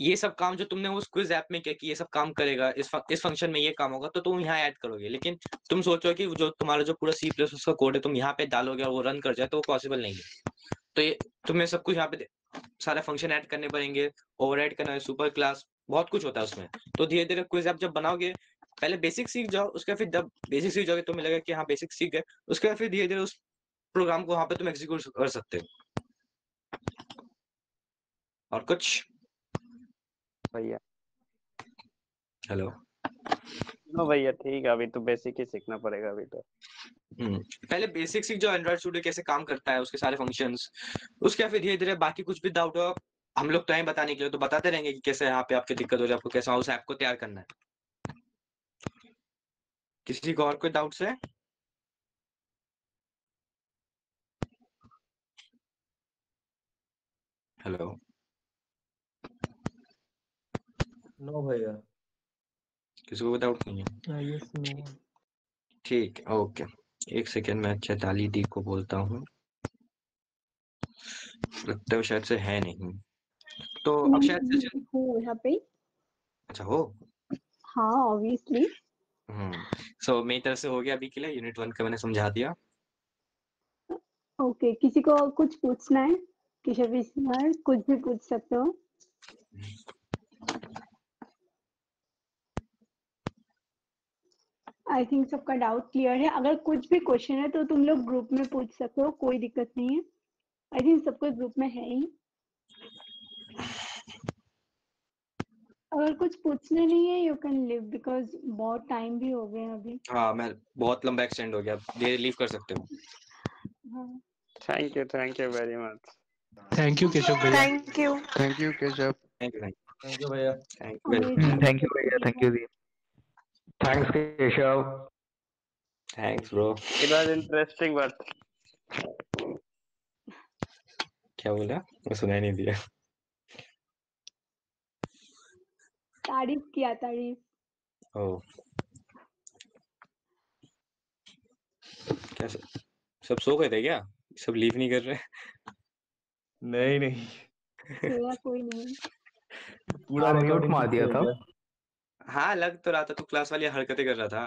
ये सब काम जो तुमने उस क्विज ऐप में किया कि ये सब काम करेगा, इस फंक्शन में ये काम होगा, तो तुम यहाँ ऐड करोगे। लेकिन तुम सोचो कि जो तुम्हारा जो पूरा C++ का कोड है तुम यहाँ पे डालोगे और वो रन कर जाए, तो वो पॉसिबल नहीं है। तो ये तुम्हें सब कुछ यहाँ पे सारे फंक्शन ऐड करने पड़ेंगे, ओवरराइड करना है, सुपर क्लास, बहुत कुछ होता है उसमें। तो धीरे धीरे क्विज ऐप जब बनाओगे, पहले बेसिक सीख जाओ, उसके फिर जब बेसिक सीख जाओगे तुम्हें लगेगा कि हाँ बेसिक सीख गए, उसके बाद फिर धीरे धीरे उस प्रोग्राम को वहां पे तुम एग्जीक्यूट कर सकते हो। और कुछ? भैया हेलो। नो भैया ठीक है, अभी तो बेसिक ही सीखना पड़ेगा अभी तो। पहले बेसिक सीख जो एंड्रॉइड स्टूडियो कैसे काम करता है, उसके सारे फंक्शंस, उसके फिर धीरे धीरे बाकी कुछ भी डाउट हो हम लोग तो हैं बताने के लिए, तो बताते रहेंगे कि कैसे यहाँ पे आपकी दिक्कत हो जाए, आपको कैसा उस ऐप को तैयार करना है। किसी को और कोई डाउट्स है? हेलो। नो भैया। किसी को डाउट नहीं है? Yes no. ठीक, ओके। एक सेकेंड, मैं चैताली दी को बोलता हूँ, लगता है वो शायद से है नहीं, तो अब शायद से हूँ यहाँ पे। अच्छा हो। हाँ ऑब्वियसली। सो मेरी तरफ से हो गया अभी के लिए, यूनिट 1 का मैंने समझा दिया। ओके, किसी को कुछ पूछना है? किसी भी कुछ भी पूछ सकते हो। आई थिंक सबका डाउट क्लियर है। अगर कुछ भी क्वेश्चन है तो तुम लोग ग्रुप में पूछ सकते हो, कोई दिक्कत नहीं है। आई थिंक सबको ग्रुप में है ही। अगर कुछ पूछने नहीं है यू कैन लिव, बिकॉज बहुत टाइम भी हो गया अभी। हाँ, मैं बहुत लंबा एक्सटेंड हो गया, धीरे लीव कर सकते हो। हाँ thank you very much. Thank you Keshav भैया। Thank you. Thank you Keshav. Thank you thank you भैया। Thank you very Amazing. Thank you भैया, थैंक यू दी। Thanks Keshav. Thanks bro. It was interesting but क्या बोला? मैं सुनाई नहीं दिया। तारीफ किया, तारीफ। ओ क्या सब सो गए थे क्या? सब लीव नहीं कर रहे? नहीं नहीं, सोया कोई नहीं। पूरा म्यूट रिकॉर्डिंग मार दिया था। हाँ, लग तो रहा था, तू क्लास वाली हरकतें कर रहा था।